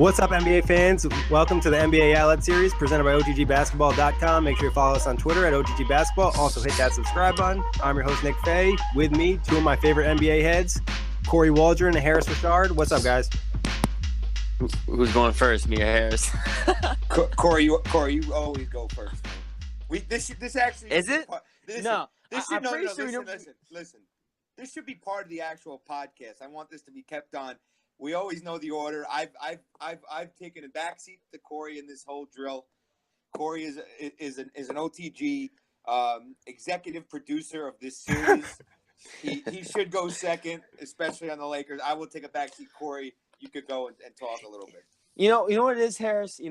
What's up, NBA fans? Welcome to the NBA Outlet Series presented by OTGBasketball.com. Make sure you follow us on Twitter at OTGBasketball. Also, hit that subscribe button. I'm your host, Nick Fay. With me, two of my favorite NBA heads, Kory Waldron and Harris Wichard. What's up, guys? Who's going first, me or Harris? Kory, you always go first. This actually is it? Listen, listen. This should be part of the actual podcast. I want this to be kept on. We always know the order. I've taken a backseat to Kory in this whole drill. Kory is an OTG executive producer of this series. he should go second, especially on the Lakers. I will take a backseat. Kory, you could go and talk a little bit. You know what it is, Harris?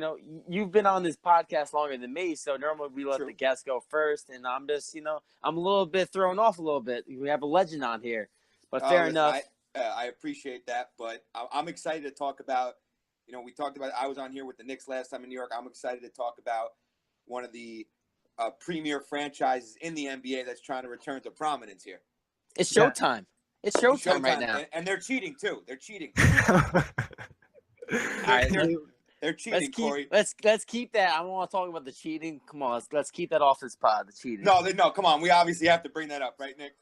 You've been on this podcast longer than me, so normally we let the guests go first, and I'm just, I'm a little bit thrown off a little bit. We have a legend on here, but fair enough. I appreciate that, but I'm excited to talk about, we talked about, I was on here with the Knicks last time in New York. I'm excited to talk about one of the premier franchises in the NBA that's trying to return to prominence here. It's showtime. It's showtime right now. And they're cheating, too. They're cheating. All right, they're cheating, Kory. Let's keep that. I don't want to talk about the cheating. Come on, let's keep that off this pod, the cheating. No, come on. We obviously have to bring that up, right, Nick?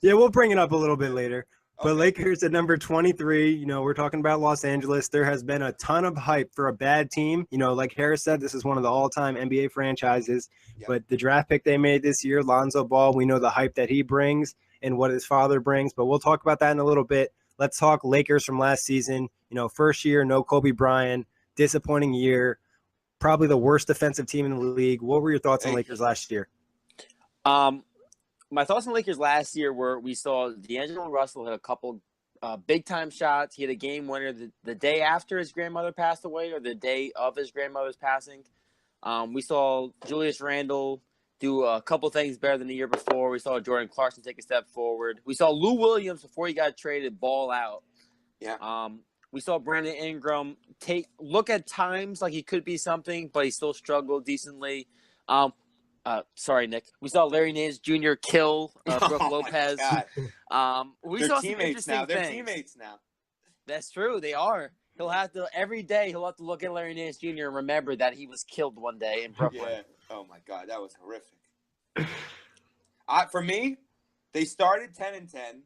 Yeah, we'll bring it up a little bit later. But Lakers at number 23, we're talking about Los Angeles. There has been a ton of hype for a bad team. Like Harris said, this is one of the all-time NBA franchises. Yep. But the draft pick they made this year, Lonzo Ball, we know the hype that he brings and what his father brings. But we'll talk about that in a little bit. Let's talk Lakers from last season. First year, no Kobe Bryant, disappointing year, probably the worst defensive team in the league. What were your thoughts on Lakers last year? My thoughts on Lakers last year were we saw D'Angelo Russell hit a couple big-time shots. He had a game winner the day after his grandmother passed away or the day of his grandmother's passing. We saw Julius Randle do a couple things better than the year before. We saw Jordan Clarkson take a step forward. We saw Lou Williams, before he got traded, ball out. Yeah. We saw Brandon Ingram look at times like he could be something, but he still struggled decently. Sorry, Nick. We saw Larry Nance Jr. kill Brook Lopez. They're saw teammates now. They're teammates now. That's true. They are. Every day he'll have to look at Larry Nance Jr. and remember that he was killed one day in Brooklyn. Yeah. Oh my God, that was horrific. For me, they started 10-10.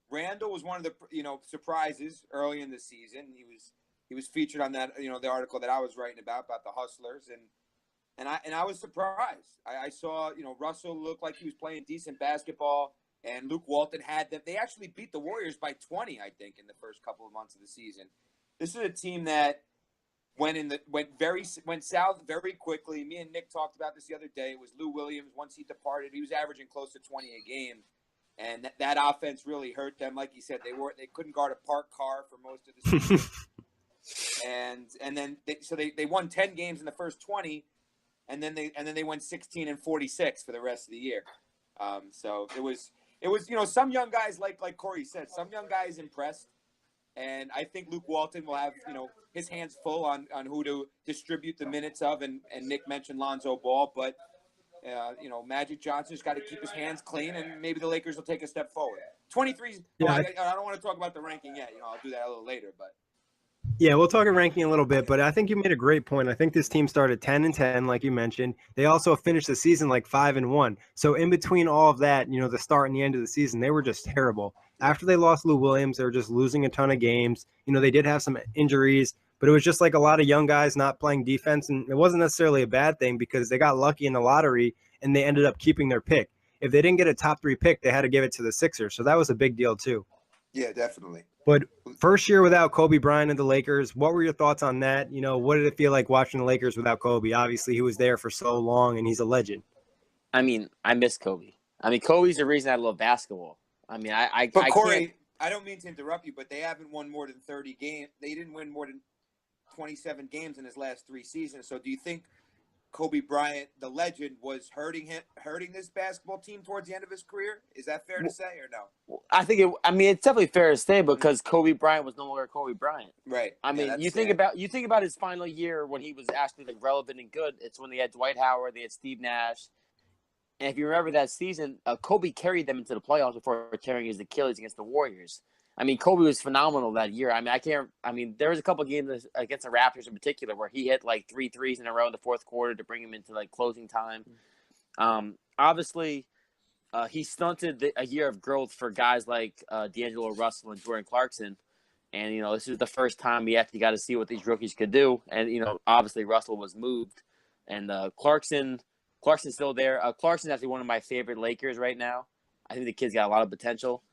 Randall was one of the surprises early in the season. He was featured on that the article that I was writing about the Hustlers and I was surprised. I saw Russell look like he was playing decent basketball, and Luke Walton had them. They actually beat the Warriors by 20, I think, in the first couple of months of the season. This is a team that went south very quickly. Me and Nick talked about this the other day. It was Lou Williams. Once he departed, he was averaging close to 20 a game. And that offense really hurt them. Like you said, they couldn't guard a parked car for most of the season. and then they won 10 games in the first 20, and then they went 16 and 46 for the rest of the year. So it was some young guys like Kory said, some young guys impressed, and I think Luke Walton will have his hands full on who to distribute the minutes of, and Nick mentioned Lonzo Ball, but. Magic Johnson's got to keep his hands clean, and maybe the Lakers will take a step forward. 23's. Yeah, I don't want to talk about the ranking yet. I'll do that a little later, but. Yeah, we'll talk ranking a little bit, but I think you made a great point. I think this team started 10-10, like you mentioned. They also finished the season like 5-1. So in between all of that, the start and the end of the season, they were just terrible. After they lost Lou Williams, they were just losing a ton of games. They did have some injuries, but it was just like a lot of young guys not playing defense, and it wasn't necessarily a bad thing because they got lucky in the lottery and they ended up keeping their pick. If they didn't get a top 3 pick, they had to give it to the Sixers, so that was a big deal too. Yeah, definitely. But first year without Kobe Bryant and the Lakers, what were your thoughts on that? What did it feel like watching the Lakers without Kobe? Obviously, he was there for so long, and he's a legend. I miss Kobe. Kobe's the reason I love basketball. But Kory, I don't mean to interrupt you, but they haven't won more than 30 games. They didn't win more than 27 games in his last 3 seasons. So do you think Kobe Bryant, the legend, was hurting this basketball team towards the end of his career? Is that fair to say or no? I think it's definitely fair to say because Kobe Bryant was no longer Kobe Bryant. Right. You think about his final year when he was actually relevant and good. It's when they had Dwight Howard, they had Steve Nash. And if you remember that season, Kobe carried them into the playoffs before tearing his Achilles against the Warriors. I mean, Kobe was phenomenal that year. There was a couple games against the Raptors in particular where he hit like 3 threes in a row in the fourth quarter to bring him into like closing time. Obviously, he stunted a year of growth for guys like D'Angelo Russell and Jordan Clarkson. And, this is the first time we actually got to see what these rookies could do. And, obviously Russell was moved. And Clarkson's still there. Clarkson's actually one of my favorite Lakers right now. I think the kid's got a lot of potential.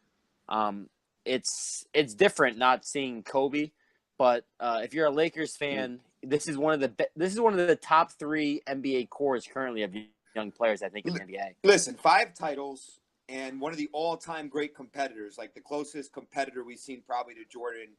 It's different not seeing Kobe, but if you're a Lakers fan, this is one of the top 3 NBA cores currently of young players, I think, in the NBA. Listen, 5 titles and one of the all-time great competitors, like the closest competitor we've seen probably to Jordan,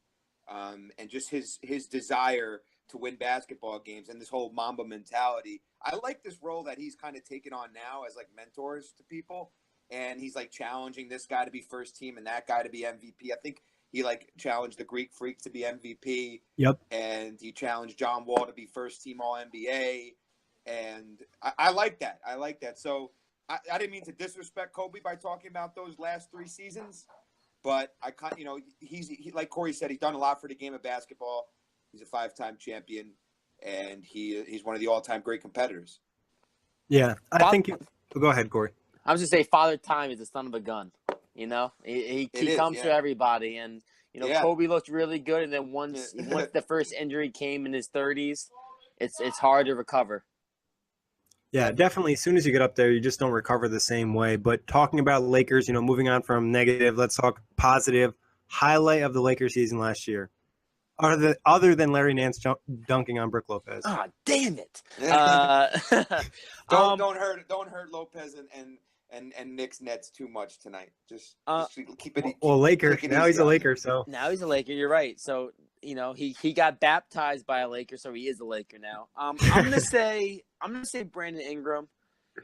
and just his desire to win basketball games and this whole Mamba mentality. I like this role that he's kind of taken on now as like mentors to people. And he's like challenging this guy to be first team and that guy to be MVP. I think he like challenged the Greek Freak to be MVP. Yep. And he challenged John Wall to be first team All NBA. And I like that. I like that. So I didn't mean to disrespect Kobe by talking about those last 3 seasons, but he's like Kory said, he's done a lot for the game of basketball. He's a 5-time champion, and he's one of the all-time great competitors. Yeah, I think. Go ahead, Kory. I was just say Father Time is the son of a gun. He comes to everybody, and Kobe looked really good, and then once the first injury came in his 30s, it's hard to recover. Yeah, definitely. As soon as you get up there, you just don't recover the same way. But talking about Lakers, moving on from negative, let's talk positive. Highlight of the Lakers season last year, other than Larry Nance dunking on Brook Lopez. Ah, damn it! Don't hurt Lopez and Knicks Nets too much tonight. Just keep it. Well, Laker. Now he's a Laker, so now he's a Laker. You're right. So he got baptized by a Laker, so he is a Laker now. I'm gonna say Brandon Ingram,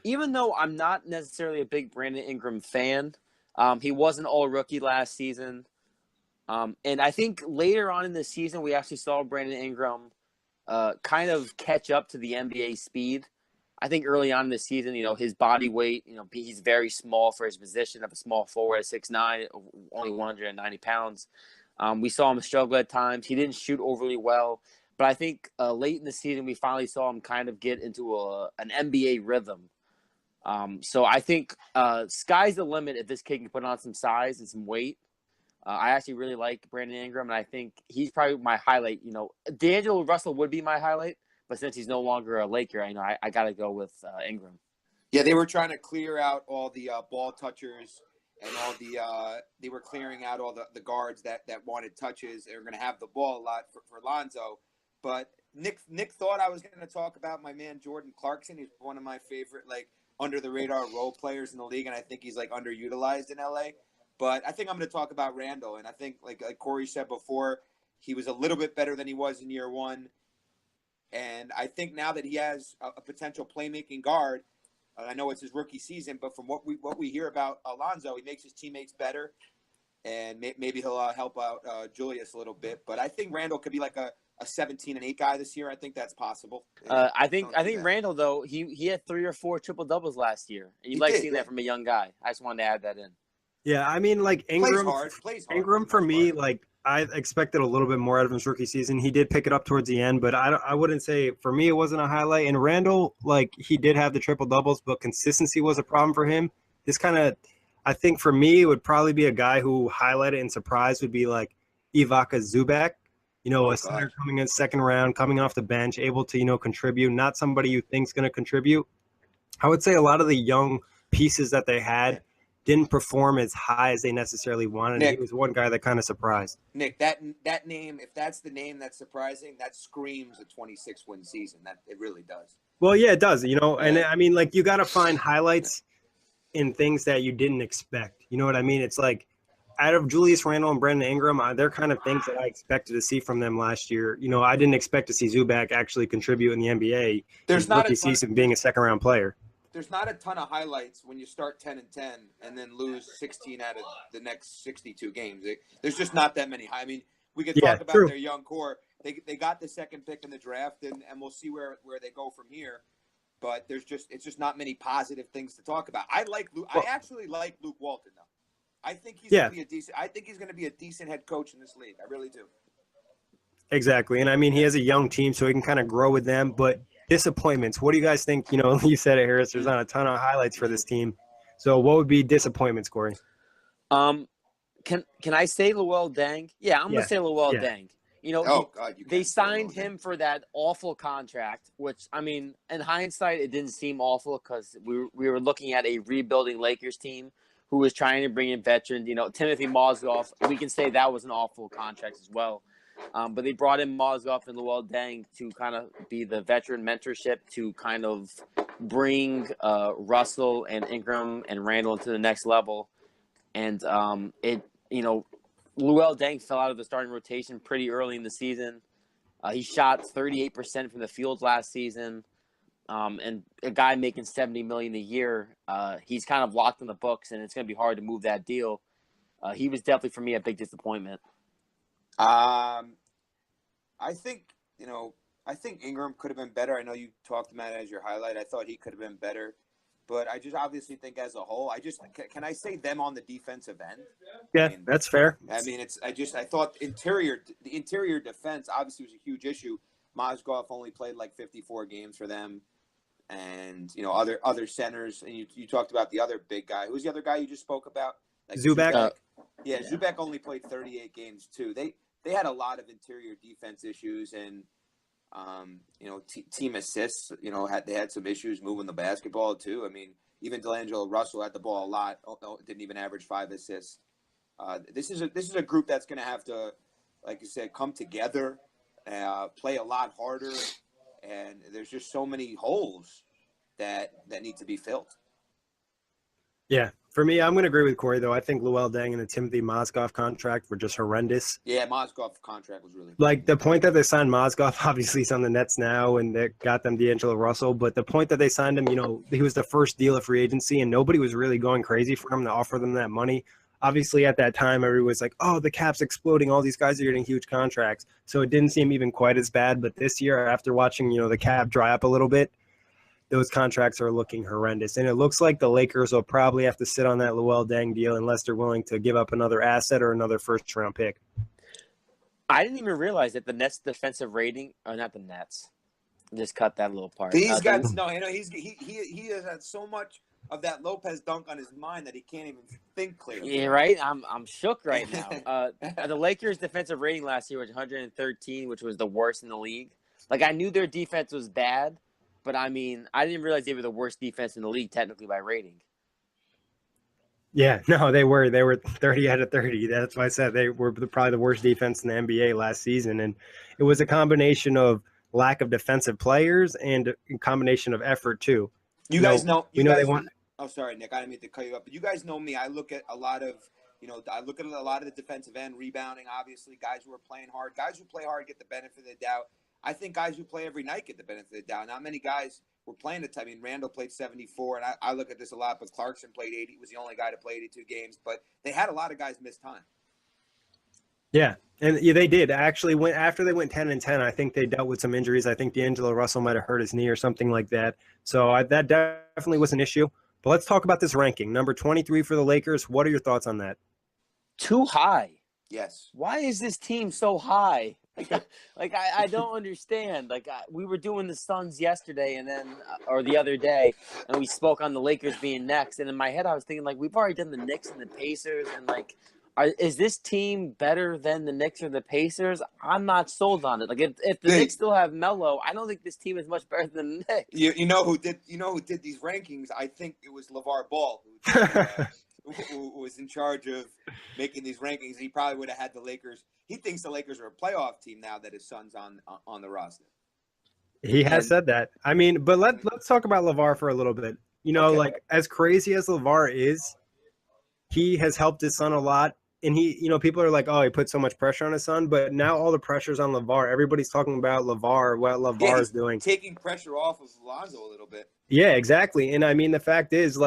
even though I'm not necessarily a big Brandon Ingram fan. He was an All-Rookie last season, and I think later on in the season we actually saw Brandon Ingram kind of catch up to the NBA speed. I think early on in the season, his body weight, he's very small for his position of a small forward at 6'9", only 190 pounds. We saw him struggle at times. He didn't shoot overly well, but I think late in the season we finally saw him kind of get into an NBA rhythm. So I think sky's the limit if this kid can put on some size and some weight. I actually really like Brandon Ingram, and I think he's probably my highlight. D'Angelo Russell would be my highlight. But since he's no longer a Laker, I got to go with Ingram. Yeah, they were trying to clear out all the ball touchers and all they were clearing out all the guards that wanted touches. They were going to have the ball a lot for Lonzo. But Nick thought I was going to talk about my man Jordan Clarkson. He's one of my favorite under the radar role players in the league, and I think he's underutilized in LA. But I think I'm going to talk about Randall, and I think like Kory said before, he was a little bit better than he was in year 1. And I think now that he has a potential playmaking guard, I know it's his rookie season, but from what we hear about Alonzo, he makes his teammates better, and maybe he'll help out Julius a little bit. But I think Randall could be like a 17-8 guy this year. I think that's possible. I think Randall, though, he had 3 or 4 triple doubles last year, and you seeing that from a young guy. I just wanted to add that in. Yeah, I mean, Ingram. Plays hard. Ingram for me, I expected a little bit more out of his rookie season. He did pick it up towards the end, but I wouldn't say for me it wasn't a highlight. And Randall, he did have the triple doubles, but consistency was a problem for him. This I think for me, it would probably be a guy who highlighted and surprised would be Ivica Zubac. A center coming in second round, coming off the bench, able to contribute. Not somebody you think's going to contribute. I would say a lot of the young pieces that they had didn't perform as high as they necessarily wanted. Nick, he was one guy that kind of surprised. Nick, that name, if that's the name that's surprising, that screams a 26-win season. That it really does. Well, yeah, it does. And I mean, you got to find highlights in things that you didn't expect. You know what I mean? It's out of Julius Randle and Brandon Ingram, they're kind of things that I expected to see from them last year. I didn't expect to see Zubac actually contribute in the NBA. There's not rookie season being a second-round player. There's not a ton of highlights when you start 10-10 and then lose 16 out of the next 62 games. There's just not that many. I mean, we could talk about their young core. They got the second pick in the draft, and we'll see where they go from here. But it's just not many positive things to talk about. I actually like Luke Walton though. I think he's going to be a decent. I think he's going to be a decent head coach in this league. I really do. Exactly. And I mean, he has a young team, so he can kind of grow with them. But disappointments, what do you guys think? You know, you said it, Harris. There's not a ton of highlights for this team. So what would be disappointments, Kory? Can I say Luol Deng? Yeah, I'm gonna say Luol Deng. You know, they signed him for that awful contract, which, I mean, in hindsight, it didn't seem awful because we were looking at a rebuilding Lakers team who was trying to bring in veterans. You know, Timothy Mozgov, we can say that was an awful contract as well. But they brought in Mozgov and Luol Deng to kind of be the veteran mentorship to kind of bring Russell and Ingram and Randall into the next level. And Luol Deng fell out of the starting rotation pretty early in the season. He shot 38% from the field last season. And a guy making $70 million a year, he's kind of locked in the books, and it's going to be hard to move that deal. He was definitely, for me, a big disappointment. I think Ingram could have been better. I know you talked about it as your highlight. I thought he could have been better. But I just obviously think as a whole, can I say them on the defensive end? Yeah, that's fair. I mean, I thought the interior defense obviously was a huge issue. Mozgov only played like 54 games for them, and other centers. And you talked about the other big guy. Who's the other guy you just spoke about? Like Zubac. Zubac only played 38 games too. They had a lot of interior defense issues and. Team assists, they had some issues moving the basketball too. I mean, even D'Angelo Russell had the ball a lot. Didn't even average 5 assists. This is a group that's going to have to, like you said, come together, play a lot harder, and there's just so many holes that need to be filled. Yeah. For me, I'm going to agree with Kory, though. I think Luol Deng and the Timothy Mozgov contract were just horrendous. Yeah, Mozgov contract was really like the point that they signed Mozgov, obviously he's on the Nets now, and they got them D'Angelo Russell. But the point that they signed him, he was the first deal of free agency, and nobody was really going crazy for him to offer them that money. Obviously, at that time, everyone was like, oh, the cap's exploding. All these guys are getting huge contracts. So it didn't seem even quite as bad. But this year, after watching, the cap dry up a little bit, those contracts are looking horrendous. And it looks like the Lakers will probably have to sit on that Luol Deng deal unless they're willing to give up another asset or another first-round pick. I didn't even realize that the Nets defensive rating – or not the Nets. Just cut that little part. He has had so much of that Lopez dunk on his mind that he can't even think clearly. Yeah, right? I'm shook right now. The Lakers' defensive rating last year was 113, which was the worst in the league. Like, I knew their defense was bad. But, I mean, I didn't realize they were the worst defense in the league, technically, by rating. Yeah, no, they were. They were 30 out of 30. That's why I said they were probably the worst defense in the NBA last season. And it was a combination of lack of defensive players and a combination of effort, too. You guys know they want – oh, sorry, Nick. I didn't mean to cut you up. But you guys know me. I look at a lot of – the defensive end, rebounding, obviously, guys who are playing hard. Guys who play hard get the benefit of the doubt. I think guys who play every night get the benefit of the doubt. Not many guys were playing the time. I mean, Randall played 74, and I look at this a lot, but Clarkson played 80. Was the only guy to play 82 games. But they had a lot of guys miss time. Yeah, and they did. Actually, after they went 10-10, I think they dealt with some injuries. I think D'Angelo Russell might have hurt his knee or something like that. So that definitely was an issue. But let's talk about this ranking. Number 23 for the Lakers. What are your thoughts on that? Too high. Yes. Why is this team so high? I don't understand. We were doing the Suns yesterday or the other day, and we spoke on the Lakers being next. And in my head, I was thinking, we've already done the Knicks and the Pacers. And, is this team better than the Knicks or the Pacers? I'm not sold on it. If the Knicks still have Melo, I don't think this team is much better than the Knicks. You know who did these rankings? I think it was LeVar Ball who was in charge of making these rankings. He probably would have had the Lakers. He thinks the Lakers are a playoff team now that his son's on the roster. He has said that. I mean, but let's talk about LeVar for a little bit. As crazy as LeVar is, he has helped his son a lot. And people are like, oh, he put so much pressure on his son. But now all the pressure's on LeVar. Everybody's talking about LeVar, what LeVar is doing. Taking pressure off of Lonzo a little bit. Yeah, exactly. And I mean, the fact is,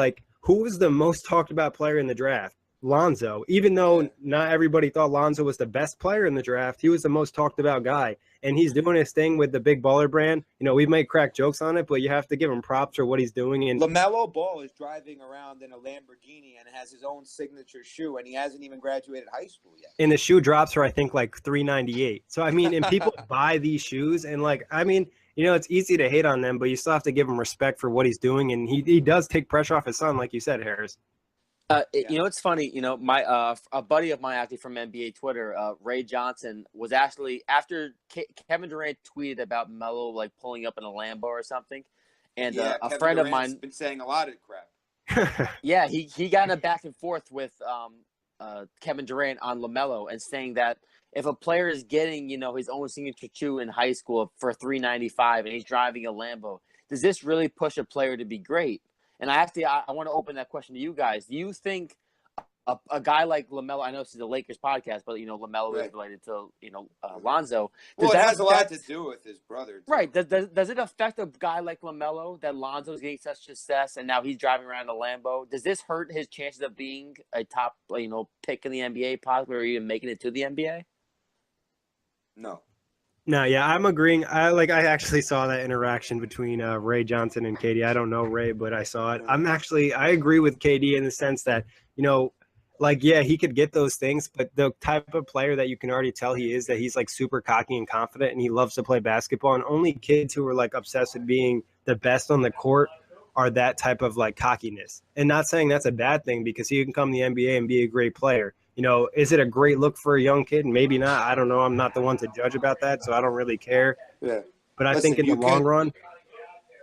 who was the most talked about player in the draft? Lonzo. Even though not everybody thought Lonzo was the best player in the draft, he was the most talked about guy. and he's doing his thing with the big baller brand. You know, we might crack jokes on it, but you have to give him props for what he's doing. And LaMelo Ball is driving around in a Lamborghini and has his own signature shoe, and he hasn't even graduated high school yet. And the shoe drops for, I think, like $398. So, I mean, and people buy these shoes, and like, I mean, you know, it's easy to hate on them, but you still have to give him respect for what he's doing. And he does take pressure off his son, like you said, Harris. You know, it's funny. You know, my a buddy of mine actually from NBA Twitter, Ray Johnson, was actually after Kevin Durant tweeted about Melo like pulling up in a Lambo or something, and a friend of mine been saying a lot of crap. Yeah, he got in a back and forth with Kevin Durant on LaMelo and saying that if a player is getting, you know, his own signature shoe in high school for $395 and he's driving a Lambo, does this really push a player to be great? And I want to open that question to you guys. Do you think a guy like LaMelo, I know this is a Lakers podcast, but, you know, LaMelo is related to, you know, Lonzo. Well, it has a lot to do with his brother, too. Right. Does it affect a guy like LaMelo that Lonzo's getting such success and now he's driving around a Lambo? Does this hurt his chances of being a top, you know, pick in the NBA, possibly, or even making it to the NBA? No. No, yeah, I'm agreeing. I actually saw that interaction between Ray Johnson and KD. I don't know Ray, but I saw it. I agree with KD in the sense that, you know, like, yeah, he could get those things, but the type of player that you can already tell he is, that he's like super cocky and confident and he loves to play basketball. And only kids who are like obsessed with being the best on the court are that type of like cockiness. And not saying that's a bad thing, because he can come to the NBA and be a great player. You know, is it a great look for a young kid? Maybe not. I don't know. I'm not the one to judge about that, so I don't really care. Yeah. But I think in the long run,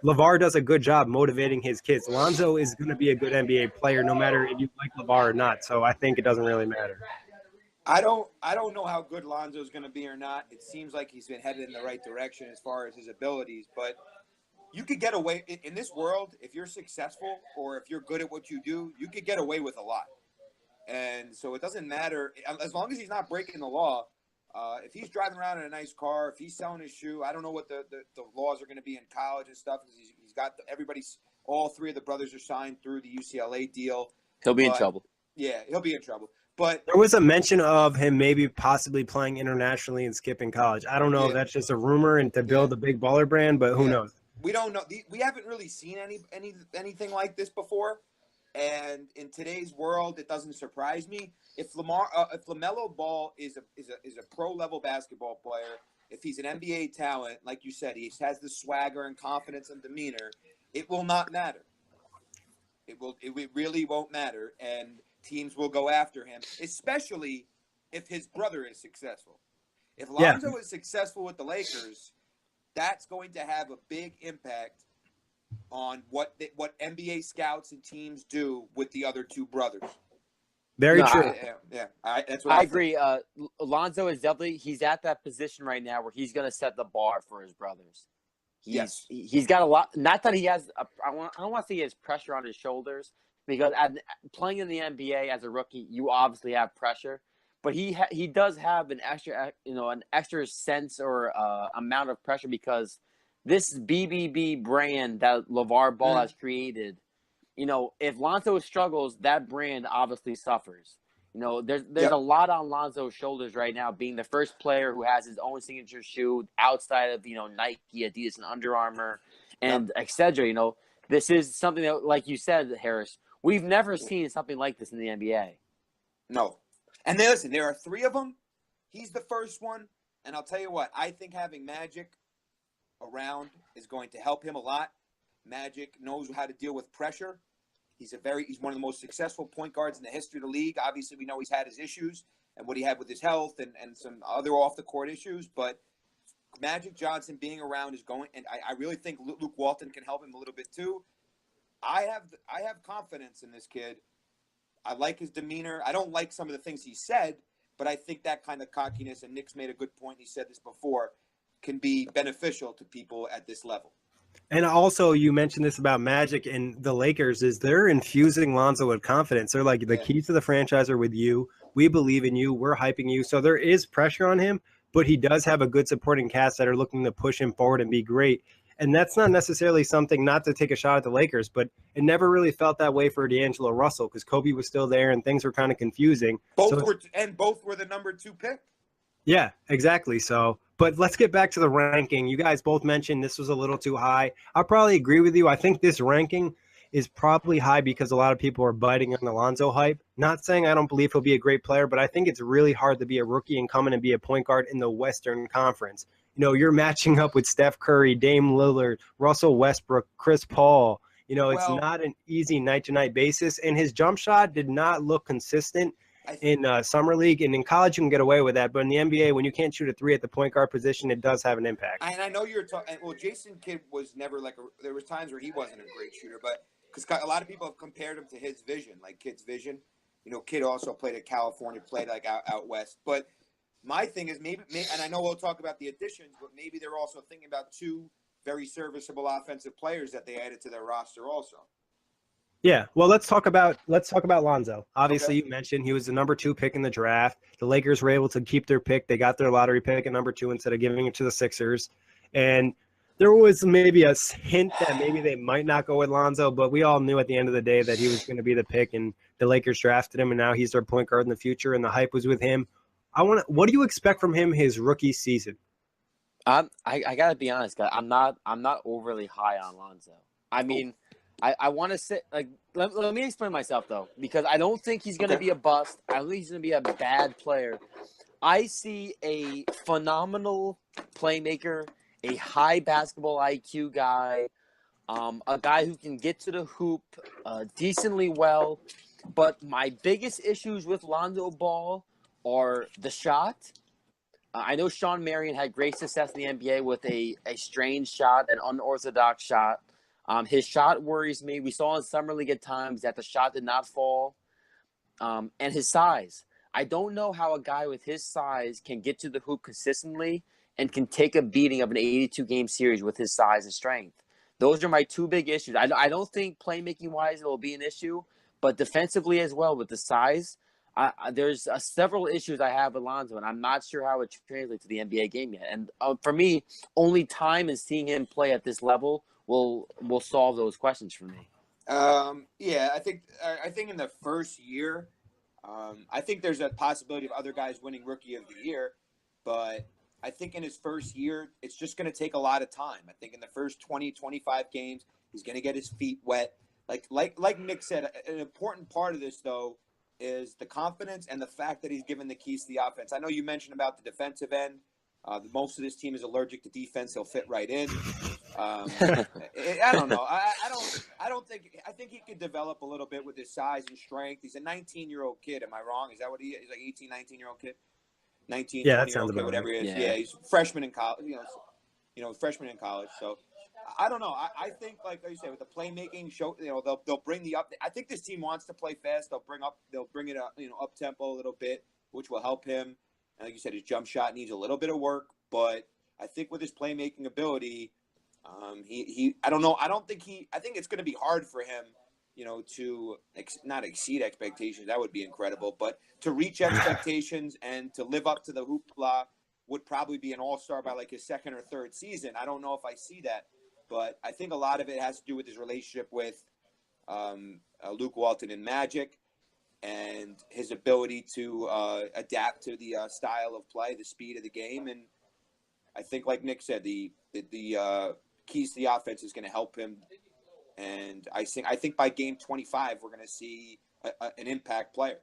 LeVar does a good job motivating his kids. Lonzo is going to be a good NBA player no matter if you like LeVar or not. So I think it doesn't really matter. I don't know how good Lonzo is going to be or not. It seems like he's been headed in the right direction as far as his abilities, but you could get away in this world. If you're successful or if you're good at what you do, you could get away with a lot. And so it doesn't matter as long as he's not breaking the law. If he's driving around in a nice car, if he's selling his shoe, I don't know what the laws are going to be in college and stuff. He's got all three of the brothers are signed through the UCLA deal. He'll be in trouble. Yeah, he'll be in trouble. But there was a mention of him maybe possibly playing internationally and skipping college. I don't know if that's just a rumor and to build a big baller brand, but who knows? We don't know. We haven't really seen anything like this before. And in today's world, it doesn't surprise me if LaMelo Ball is a pro level basketball player. If he's an NBA talent, like you said, he has the swagger and confidence and demeanor. It will not matter. It really won't matter, and teams will go after him, especially if his brother is successful. If Lonzo is successful with the Lakers, that's going to have a big impact on what NBA scouts and teams do with the other two brothers. Very true. That's what I agree. Lonzo is he's at that position right now where he's going to set the bar for his brothers. He's got a lot. Not that he has. I don't want to say he has pressure on his shoulders, because playing in the NBA as a rookie, you obviously have pressure. But he does have an extra sense or amount of pressure, because this BBB brand that LeVar Ball has created, you know, if Lonzo struggles, that brand obviously suffers. You know, there's a lot on Lonzo's shoulders right now, being the first player who has his own signature shoe outside of, you know, Nike, Adidas, and Under Armour, and etc. You know, this is something that, like you said, Harris, we've never seen something like this in the NBA. No. And listen, there are three of them. He's the first one. And I'll tell you what, I think having Magic around is going to help him a lot. Magic knows how to deal with pressure. He's one of the most successful point guards in the history of the league. Obviously, we know he's had his issues and what he had with his health and some other off-the-court issues. But Magic Johnson being around is going – and I really think Luke Walton can help him a little bit too. I have confidence in this kid. I like his demeanor. I don't like some of the things he said, but I think that kind of cockiness, and Nick's made a good point, he said this before, can be beneficial to people at this level. And also, you mentioned this about Magic and the Lakers, is they're infusing Lonzo with confidence. They're like, the keys to the franchise are with you. We believe in you. We're hyping you. So there is pressure on him, but he does have a good supporting cast that are looking to push him forward and be great. And that's not necessarily something, not to take a shot at the Lakers, but it never really felt that way for D'Angelo Russell, because Kobe was still there and things were kind of confusing. Both were the number 2 pick. Yeah, exactly. So, but let's get back to the ranking. You guys both mentioned this was a little too high. I'll probably agree with you. I think this ranking is probably high because a lot of people are biting on the Lonzo hype. Not saying I don't believe he'll be a great player, but I think it's really hard to be a rookie and come in and be a point guard in the Western Conference. You're matching up with Steph Curry, Dame Lillard, Russell Westbrook, Chris Paul. It's Well, not an easy night-to-night basis, and his jump shot did not look consistent in summer league, and in college you can get away with that, but in the NBA, when you can't shoot a three at the point guard position, it does have an impact. And I know you're talking. Well, Jason Kidd was never there was times where he wasn't a great shooter, but because a lot of people have compared him to his vision, like Kidd's vision. Kidd also played at California, played like out west. But my thing is maybe, and I know we'll talk about the additions, but maybe they're also thinking about two very serviceable offensive players that they added to their roster also. Yeah, well, let's talk about Lonzo. Obviously, Okay. You mentioned he was the number 2 pick in the draft. The Lakers were able to keep their pick. They got their lottery pick at number 2 instead of giving it to the Sixers. And there was maybe a hint that maybe they might not go with Lonzo, but we all knew at the end of the day that he was going to be the pick, and the Lakers drafted him, and now he's their point guard in the future, and the hype was with him. What do you expect from him his rookie season? I gotta be honest, guys. I'm not overly high on Lonzo. I mean, I want to say let me explain myself though, because I don't think he's gonna be a bust. I don't think he's gonna be a bad player. I see a phenomenal playmaker, a high basketball IQ guy, a guy who can get to the hoop decently well. But my biggest issues with Lonzo Ball are the shot. I know Sean Marion had great success in the NBA with a strange shot, an unorthodox shot. His shot worries me. We saw in Summer League at times that the shot did not fall. And his size. I don't know how a guy with his size can get to the hoop consistently and can take a beating of an 82-game series with his size and strength. Those are my two big issues. I don't think playmaking-wise it will be an issue, but defensively as well with the size, there's several issues I have with Lonzo, and I'm not sure how it translates to the NBA game yet. And for me, only time and seeing him play at this level will solve those questions for me. Yeah, I think in the first year, I think there's a possibility of other guys winning Rookie of the Year, but I think in his first year, it's just going to take a lot of time. I think in the first 20, 25 games, he's going to get his feet wet. Like Nick said, an important part of this, though, is the confidence and the fact that he's given the keys to the offense. I know you mentioned about the defensive end. Most of this team is allergic to defense. He'll fit right in. I don't know. I think he could develop a little bit with his size and strength. He's a 19-year-old kid. Am I wrong? Is that what he is? He's like 18, 19-year-old kid? 19, Yeah, that 20-year-old sounds kid, about whatever right. he is. Yeah. Yeah, he's a freshman in college. Freshman in college. So I don't know. I think, like you said, with the playmaking, they'll bring the up. I think this team wants to play fast. They'll bring it up, up tempo a little bit, which will help him. And like you said, his jump shot needs a little bit of work, but I think with his playmaking ability, I don't know. I think it's going to be hard for him, to not exceed expectations. That would be incredible, but to reach expectations and to live up to the hoopla would probably be an all-star by like his second or third season. I don't know if I see that, but I think a lot of it has to do with his relationship with Luke Walton and Magic, and his ability to adapt to the style of play, the speed of the game. And I think, like Nick said, the keys to the offense is going to help him. And I think by game 25, we're going to see an impact player.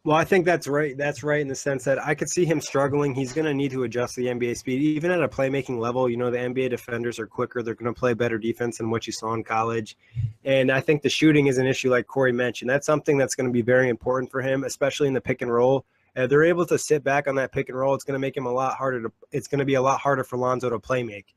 Well, I think that's right. That's right in the sense that I could see him struggling. He's going to need to adjust the NBA speed, even at a playmaking level. The NBA defenders are quicker. They're going to play better defense than what you saw in college. And I think the shooting is an issue, like Kory mentioned. That's something that's going to be very important for him, especially in the pick and roll. They're able to sit back on that pick and roll. It's going to make him a lot harder it's going to be a lot harder for Lonzo to play make.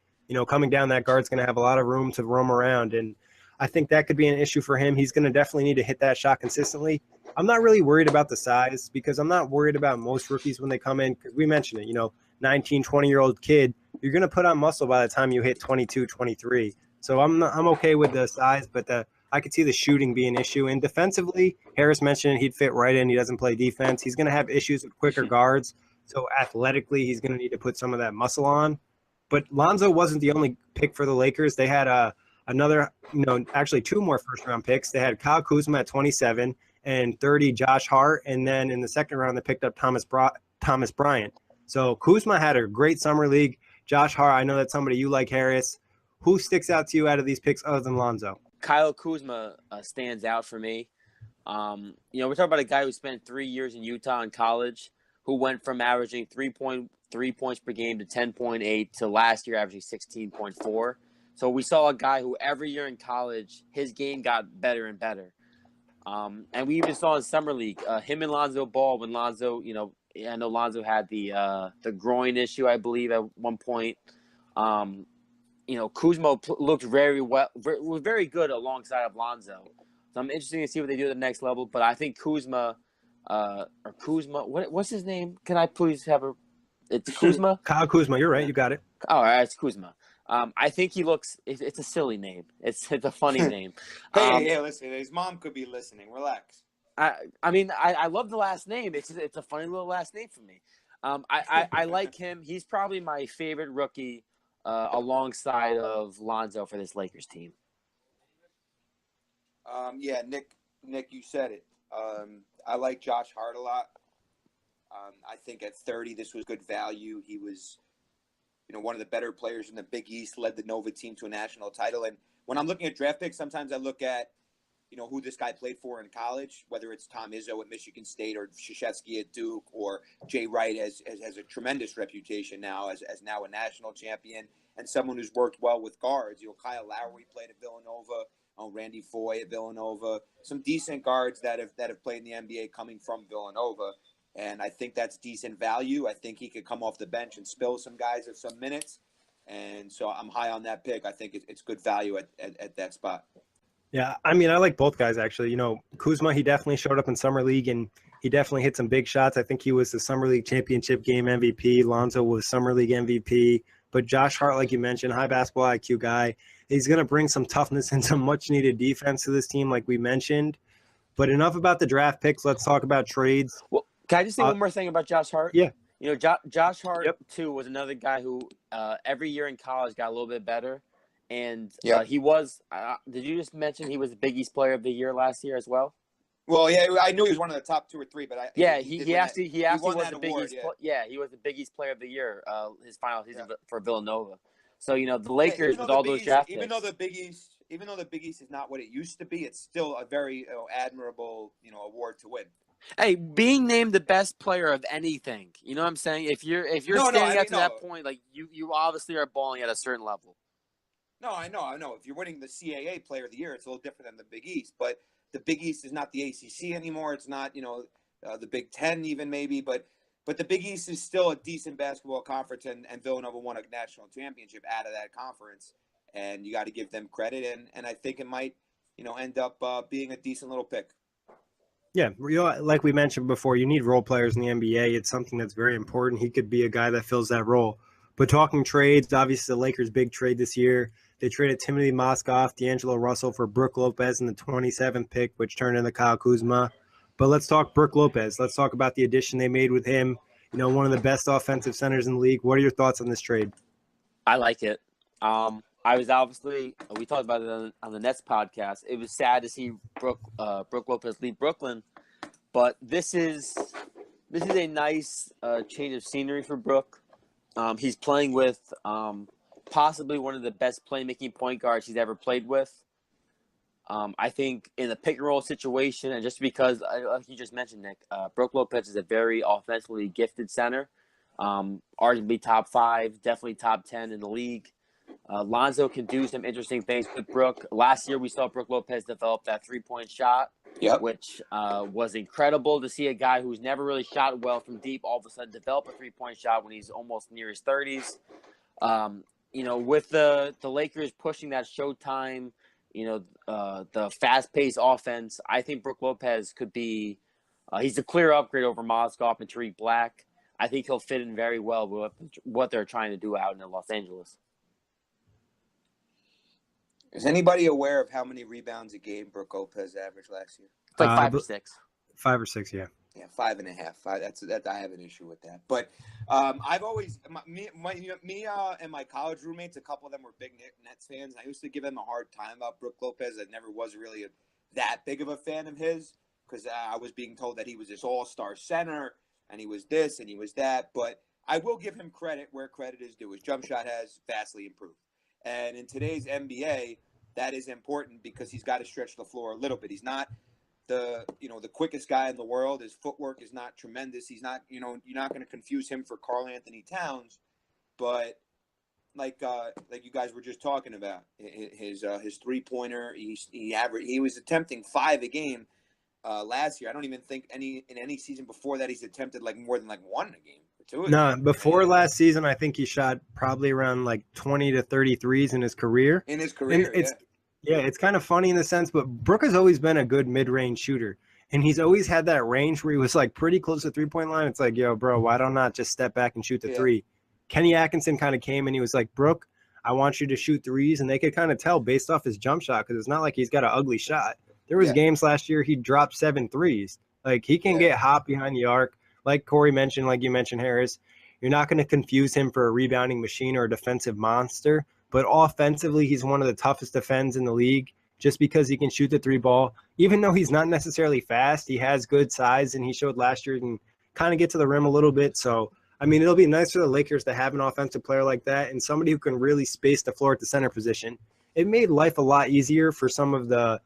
Coming down that guard's going to have a lot of room to roam around. And I think that could be an issue for him. He's going to definitely need to hit that shot consistently. I'm not really worried about the size because I'm not worried about most rookies when they come in, because we mentioned it, 19, 20-year-old kid, you're going to put on muscle by the time you hit 22, 23. So I'm okay with the size, but I could see the shooting being an issue. And defensively, Harris mentioned he'd fit right in. He doesn't play defense. He's going to have issues with quicker guards. So athletically, he's going to need to put some of that muscle on. But Lonzo wasn't the only pick for the Lakers. They had another, actually two more first-round picks. They had Kyle Kuzma at 27 and 30, Josh Hart. And then in the second round, they picked up Thomas Thomas Bryant. So Kuzma had a great summer league. Josh Hart, I know that's somebody you like, Harris. Who sticks out to you out of these picks other than Lonzo? Kyle Kuzma stands out for me. We're talking about a guy who spent 3 years in Utah in college, who went from averaging 3.3 points per game to 10.8 to last year averaging 16.4. So we saw a guy who every year in college, his game got better and better. And we even saw in summer league, him and Lonzo Ball when Lonzo, I know Lonzo had the groin issue, I believe, at one point. Kuzma looked very well, very good alongside of Lonzo. So I'm interested to see what they do at the next level. But I think Kuzma, what's his name? Can I please have it's Kuzma? Kyle Kuzma, you're right. You got it. Oh, it's Kuzma. I think he looks. It's a silly name. It's a funny name. Hey, listen. His mom could be listening. Relax. I love the last name. It's a funny little last name for me. I like him. He's probably my favorite rookie, alongside of Lonzo for this Lakers team. Nick, you said it. I like Josh Hart a lot. I think at 30, this was good value. He was, one of the better players in the Big East, led the Nova team to a national title. And when I'm looking at draft picks, sometimes I look at, who this guy played for in college, whether it's Tom Izzo at Michigan State or Krzyzewski at Duke or Jay Wright has a tremendous reputation now as now a national champion and someone who's worked well with guards. Kyle Lowry played at Villanova, Randy Foye at Villanova, some decent guards that have played in the NBA coming from Villanova. And I think that's decent value. I think he could come off the bench and spill some guys at some minutes. And so I'm high on that pick. I think it's good value at that spot. Yeah, I like both guys, actually. Kuzma, he definitely showed up in Summer League, and he definitely hit some big shots. I think he was the Summer League championship game MVP. Lonzo was Summer League MVP. But Josh Hart, like you mentioned, high basketball IQ guy. He's going to bring some toughness and some much-needed defense to this team, like we mentioned. But enough about the draft picks. Let's talk about trades. Well, can I just say one more thing about Josh Hart? Yeah. Josh Hart, too, was another guy who every year in college got a little bit better. And he was did you just mention he was the Big East Player of the Year last year as well? Well, yeah, I knew he was one of the top 2 or 3, but he actually was the Big East. He was the Big East Player of the Year his final season for Villanova. So the Lakers with all those draft picks. Even though the Big East is not what it used to be, it's still a very admirable award to win. Hey, being named the best player of anything, you know what I'm saying? If you're standing up to that point, like you obviously are balling at a certain level. No, I know. If you're winning the CAA Player of the Year, it's a little different than the Big East. But the Big East is not the ACC anymore. It's not, the Big Ten even maybe. But the Big East is still a decent basketball conference, and Villanova won a national championship out of that conference. And you got to give them credit. And I think it might, end up being a decent little pick. Yeah, like we mentioned before, you need role players in the NBA. It's something that's very important. He could be a guy that fills that role. But talking trades, obviously the Lakers' big trade this year. They traded Timothy Mozgov, D'Angelo Russell for Brook Lopez in the 27th pick, which turned into Kyle Kuzma. But let's talk Brook Lopez. Let's talk about the addition they made with him. One of the best offensive centers in the league. What are your thoughts on this trade? I like it. I was we talked about it on the Nets podcast. It was sad to see Brook Lopez leave Brooklyn, but this is a nice change of scenery for Brook. He's playing with possibly one of the best playmaking point guards he's ever played with. I think in the pick and roll situation, and just because, like you just mentioned, Nick, Brook Lopez is a very offensively gifted center. Arguably top 5, definitely top 10 in the league. Lonzo can do some interesting things with Brook. Last year, we saw Brook Lopez develop that 3-point shot, which was incredible to see a guy who's never really shot well from deep all of a sudden develop a 3-point shot when he's almost near his 30s. With the Lakers pushing that Showtime, the fast-paced offense, I think Brook Lopez could be he's a clear upgrade over Mozgov and Tariq Black. I think he'll fit in very well with what they're trying to do out in Los Angeles. Is anybody aware of how many rebounds a game Brook Lopez averaged last year? It's like 5 or 6. 5 or 6, yeah. Yeah, 5.5. That I have an issue with that. But I've always me and my college roommates, a couple of them were big Nets fans. I used to give them a hard time about Brook Lopez. I never was really that big of a fan of his because I was being told that he was this all-star center and he was this and he was that. But I will give him credit where credit is due. His jump shot has vastly improved. And in today's NBA, that is important because he's got to stretch the floor a little bit. He's not the quickest guy in the world. His footwork is not tremendous. He's not, you're not going to confuse him for Karl Anthony Towns, but like you guys were just talking about, his 3-pointer, he was attempting 5 a game last year. I don't even think in any season before that he's attempted like more than like 1 a game or 2. No, before last season, I think he shot probably around like 20 to 33s in his career. Yeah, it's kind of funny in the sense, but Brook has always been a good mid-range shooter. And he's always had that range where he was like pretty close to the 3-point line. It's like, yo, bro, why don't I just step back and shoot the 3? Kenny Atkinson kind of came and he was like, Brook, I want you to shoot 3s. And they could kind of tell based off his jump shot because it's not like he's got an ugly shot. There was games last year he dropped 7 threes. Like he can get hot behind the arc. Like Kory mentioned, like you mentioned, Harris, you're not going to confuse him for a rebounding machine or a defensive monster. But offensively, he's one of the toughest defends in the league just because he can shoot the 3 ball. Even though he's not necessarily fast, he has good size, and he showed last year he can kind of get to the rim a little bit. So, I mean, it'll be nice for the Lakers to have an offensive player like that and somebody who can really space the floor at the center position. It made life a lot easier for some of the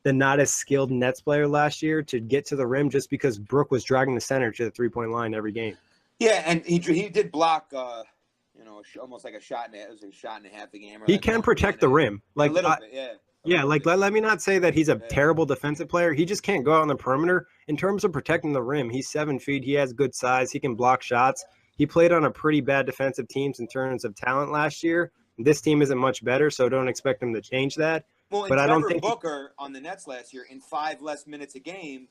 not as skilled Nets player last year to get to the rim just because Brook was dragging the center to the 3-point line every game. Yeah, and he did block almost like a shot and a half a game. Or he like can protect the rim. Like a little bit, yeah. Yeah, like let me not say that he's a terrible defensive player. He just can't go out on the perimeter. In terms of protecting the rim, he's 7 feet. He has good size. He can block shots. He played on a pretty bad defensive teams in terms of talent last year. This team isn't much better, so don't expect him to change that. Well, but I don't think Booker on the Nets last year in 5 less minutes a game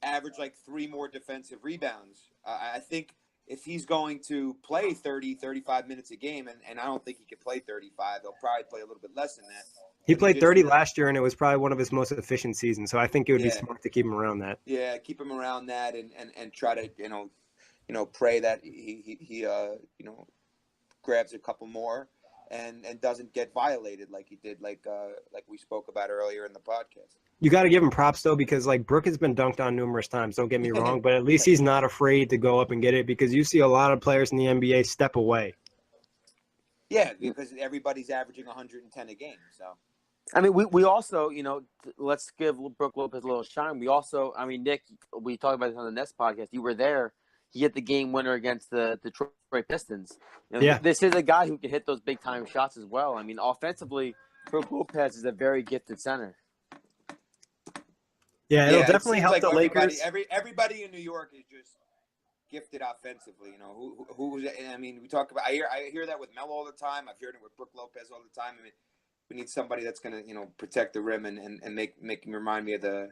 averaged like 3 more defensive rebounds. I think if he's going to play 30, 35 minutes a game, and I don't think he could play 35, he'll probably play a little bit less than that. He played 30 last year, and it was probably one of his most efficient seasons. So I think it would be smart to keep him around that. Yeah, keep him around that, and try to pray that he grabs a couple more and doesn't get violated like he did, like we spoke about earlier in the podcast. You got to give him props though, because like Brook has been dunked on numerous times. Don't get me wrong, but at least he's not afraid to go up and get it because you see a lot of players in the NBA step away. Yeah, because everybody's averaging 110 a game, so. I mean, we also, let's give Brook Lopez a little shine. We also, I mean, Nick, we talked about this on the Nets podcast. You were there. He hit the game winner against the Detroit Pistons. This is a guy who can hit those big-time shots as well. I mean, offensively, Brook Lopez is a very gifted center. Yeah, it'll definitely help the Lakers. Everybody in New York is just gifted offensively. We talk about. I hear that with Melo all the time. I've heard it with Brook Lopez all the time. I mean, we need somebody that's going to protect the rim and make him remind me of the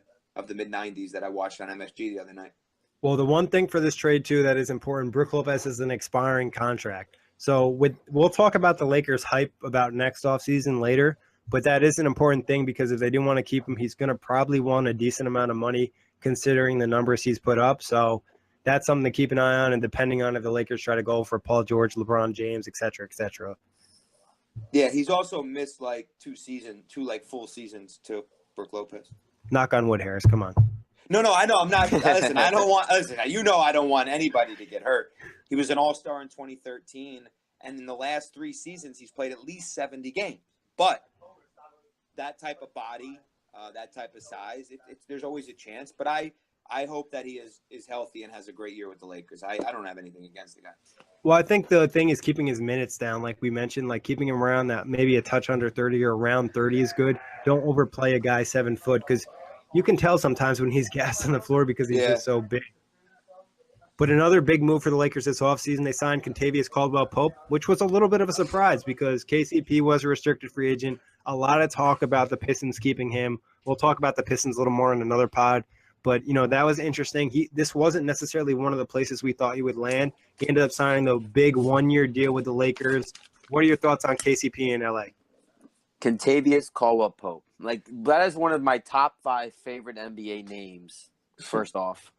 mid '90s that I watched on MSG the other night. Well, the one thing for this trade too that is important, Brook Lopez is an expiring contract. So we'll talk about the Lakers hype about next offseason later, but that is an important thing because if they do want to keep him, he's going to probably want a decent amount of money considering the numbers he's put up. So that's something to keep an eye on, and depending on if the Lakers try to go for Paul George, LeBron James, et cetera, et cetera. Yeah, he's also missed like 2 full seasons too, Brook Lopez. Knock on wood, Harris. Come on. No, I know. I'm not. Listen, I don't want anybody to get hurt. He was an all-star in 2013, and in the last 3 seasons, he's played at least 70 games. But that type of body, that type of size, there's always a chance. But I hope that he is healthy and has a great year with the Lakers. I don't have anything against the guy. Well, I think the thing is keeping his minutes down, like we mentioned, like keeping him around that maybe a touch under 30 or around 30 is good. Don't overplay a guy 7 foot because you can tell sometimes when he's gassed on the floor because he's just so big. But another big move for the Lakers this offseason, they signed Kentavious Caldwell-Pope, which was a little bit of a surprise because KCP was a restricted free agent. A lot of talk about the Pistons keeping him. We'll talk about the Pistons a little more in another pod. But, that was interesting. This wasn't necessarily one of the places we thought he would land. He ended up signing the big 1-year deal with the Lakers. What are your thoughts on KCP in LA? Kentavious Caldwell-Pope. Like, that is one of my top 5 favorite NBA names, first off.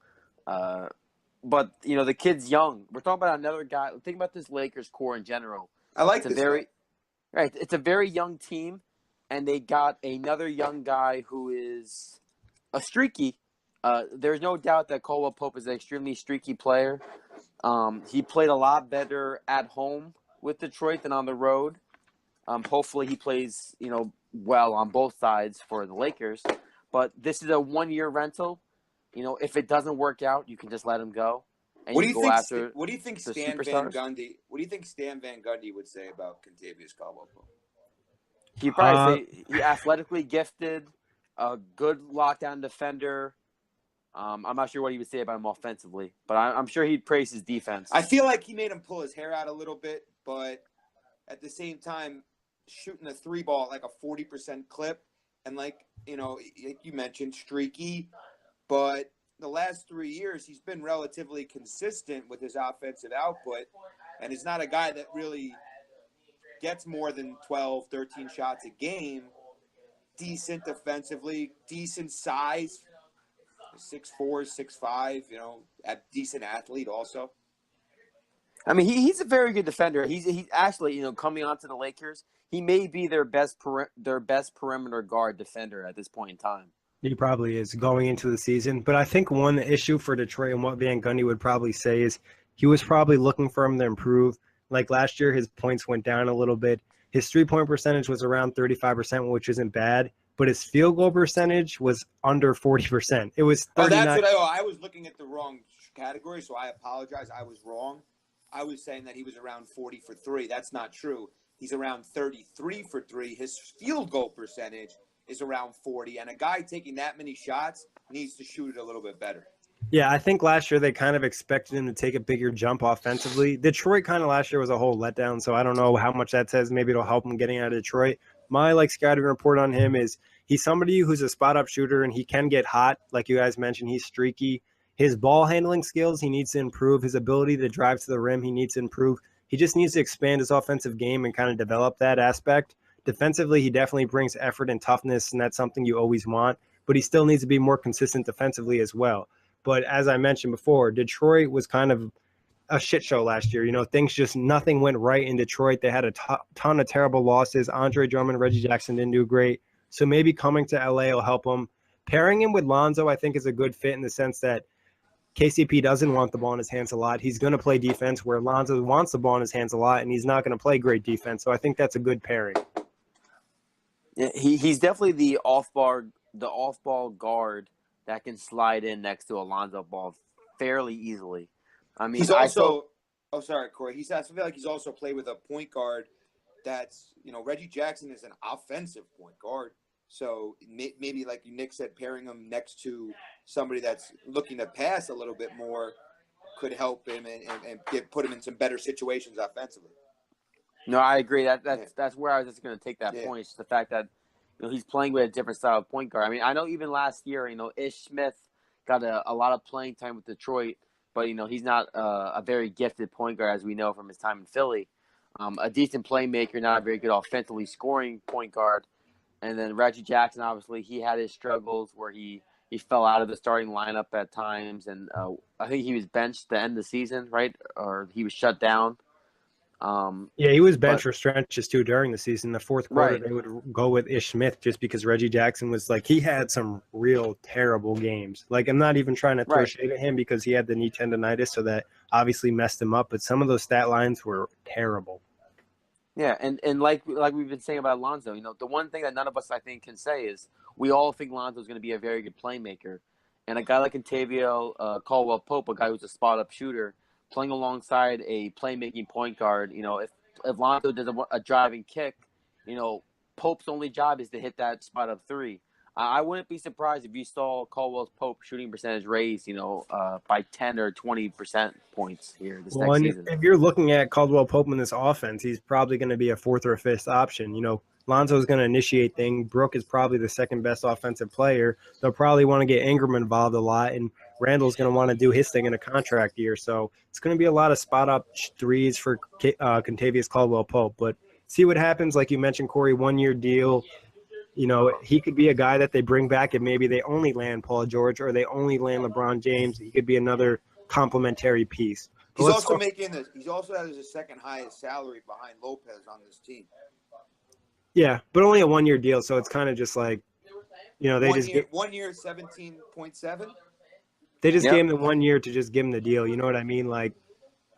But, the kid's young. We're talking about another guy. Think about this Lakers core in general. I like this guy. Right. It's a very young team, and they got another young guy who is a streaky There's no doubt that Caldwell Pope is an extremely streaky player. He played a lot better at home with Detroit than on the road. Hopefully he plays, well on both sides for the Lakers. But this is a 1-year rental. If it doesn't work out, you can just let him go. And What do you go think? after What do you think the Stan superstars? Van Gundy? What do you think Stan Van Gundy would say about Kentavious Caldwell-Pope? He'd probably say he athletically gifted, a good lockdown defender. I'm not sure what he would say about him offensively, but I'm sure he'd praise his defense. I feel like he made him pull his hair out a little bit, but at the same time, shooting a 3-ball at like a 40% clip, and like you mentioned, streaky, but the last 3 years he's been relatively consistent with his offensive output, and he's not a guy that really gets more than 12, 13 shots a game. Decent defensively, decent size, 6'4", 6'5", a decent athlete also. I mean, he's a very good defender. He's actually, coming onto the Lakers, he may be their best perimeter guard defender at this point in time. He probably is going into the season. But I think one issue for Detroit and what Van Gundy would probably say is he was probably looking for him to improve. Like last year, his points went down a little bit. His three-point percentage was around 35%, which isn't bad. But his field goal percentage was under 40%. It was 39. That's what I was looking at the wrong category, so I apologize. I was wrong. I was saying that he was around 40 for 3. That's not true. He's around 33 for 3. His field goal percentage is around 40, and a guy taking that many shots needs to shoot it a little bit better. Yeah, I think last year they kind of expected him to take a bigger jump offensively. Detroit kind of last year was a whole letdown, so I don't know how much that says. Maybe it'll help him getting out of Detroit. My scouting report on him is he's somebody who's a spot-up shooter, and he can get hot. Like you guys mentioned, he's streaky. His ball handling skills, he needs to improve. His ability to drive to the rim, he needs to improve. He just needs to expand his offensive game and kind of develop that aspect. Defensively, he definitely brings effort and toughness, and that's something you always want. But he still needs to be more consistent defensively as well. But as I mentioned before, Detroit was kind of a shit show last year. Nothing went right in Detroit. They had a ton of terrible losses. Andre Drummond, Reggie Jackson didn't do great. So maybe coming to LA will help him. Pairing him with Lonzo, I think, is a good fit in the sense that KCP doesn't want the ball in his hands a lot. He's going to play defense where Lonzo wants the ball in his hands a lot, and he's not going to play great defense. So I think that's a good pairing. Yeah, he's definitely the off-ball guard that can slide in next to Alonzo Ball fairly easily. I mean, he's also sorry, Kory. I feel like he's also played with a point guard that's, Reggie Jackson is an offensive point guard. So maybe, like Nick said, pairing him next to somebody that's looking to pass a little bit more could help him and put him in some better situations offensively. No, I agree. That's where I was just going to take that point. It's just the fact that he's playing with a different style of point guard. I mean, I know even last year, Ish Smith got a lot of playing time with Detroit, but he's not a very gifted point guard as we know from his time in Philly. A decent playmaker, not a very good offensively scoring point guard. And then Reggie Jackson, obviously, he had his struggles where he fell out of the starting lineup at times, and I think he was benched to end the season, right? Or he was shut down. Yeah, he was benched for stretches too during the season. The fourth quarter, right. They would go with Ish Smith just because Reggie Jackson was he had some real terrible games. I'm not even trying to throw shade at him because he had the knee tendonitis, so that obviously messed him up. But some of those stat lines were terrible. Yeah, and like we've been saying about Lonzo, the one thing that none of us, I think, can say is we all think Lonzo's going to be a very good playmaker. And a guy like Kentavious Caldwell-Pope, a guy who's a spot-up shooter, playing alongside a playmaking point guard, if Lonzo does a driving kick, Pope's only job is to hit that spot-up 3. I wouldn't be surprised if you saw Caldwell-Pope shooting percentage raised, by 10 or 20% points here this next season. If you're looking at Caldwell-Pope in this offense, he's probably going to be a 4th or 5th option. Lonzo's going to initiate things. Brooke is probably the second best offensive player. They'll probably want to get Ingram involved a lot, and Randall's going to want to do his thing in a contract year. So it's going to be a lot of spot-up threes for Kentavious Caldwell-Pope. But see what happens. Like you mentioned, Kory, 1-year deal. He could be a guy that they bring back and maybe they only land Paul George or they only land LeBron James. He could be another complementary piece. He's also He's also has the second highest salary behind Lopez on this team. Yeah, but only a 1-year deal, so it's kind of just they 1 year 17.7. They just gave him the 1 year to just give him the deal. You know what I mean? Like,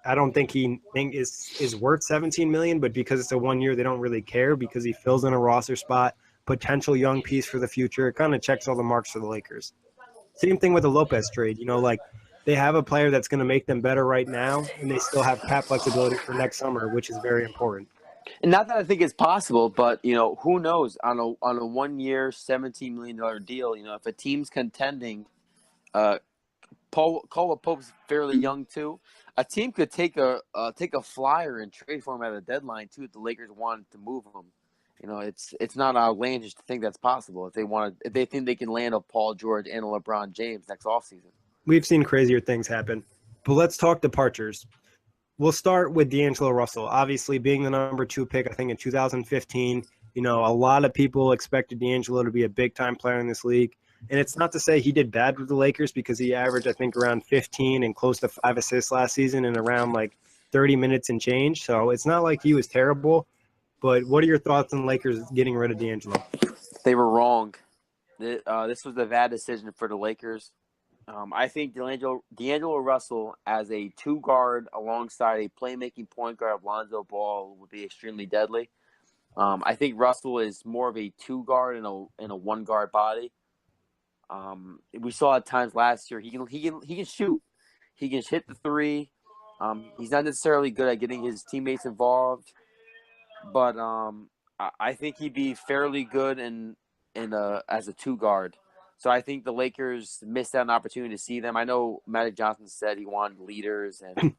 I don't think he is worth $17 million, but because it's a 1 year, they don't really care because he fills in a roster spot, potential young piece for the future. It kind of checks all the marks for the Lakers. Same thing with the Lopez trade. You know, like they have a player that's going to make them better right now, and they still have cap flexibility for next summer, which is very important. And not that I think it's possible, but who knows? On a 1 year, $17 million deal, if a team's contending, Caldwell Pope's fairly young too. A team could take a flyer and trade for him at a deadline too if the Lakers wanted to move him. It's not outlandish to think that's possible if they think they can land a Paul George and a LeBron James next offseason. We've seen crazier things happen. But let's talk departures. We'll start with D'Angelo Russell. Obviously, being the number 2 pick, I think in 2015, a lot of people expected D'Angelo to be a big-time player in this league. And it's not to say he did bad with the Lakers because he averaged, I think, around 15 and close to 5 assists last season and around like 30 minutes and change. So it's not like he was terrible. But what are your thoughts on Lakers getting rid of D'Angelo? They were wrong. This was a bad decision for the Lakers. I think D'Angelo Russell as a 2-guard alongside a playmaking point guard of Lonzo Ball would be extremely deadly. I think Russell is more of a 2-guard in a 1-guard body. We saw at times last year he can shoot. He can hit the 3. He's not necessarily good at getting his teammates involved, but I think he'd be fairly good as a 2-guard. So I think the Lakers missed out an opportunity to see them. I know Magic Johnson said he wanted leaders, and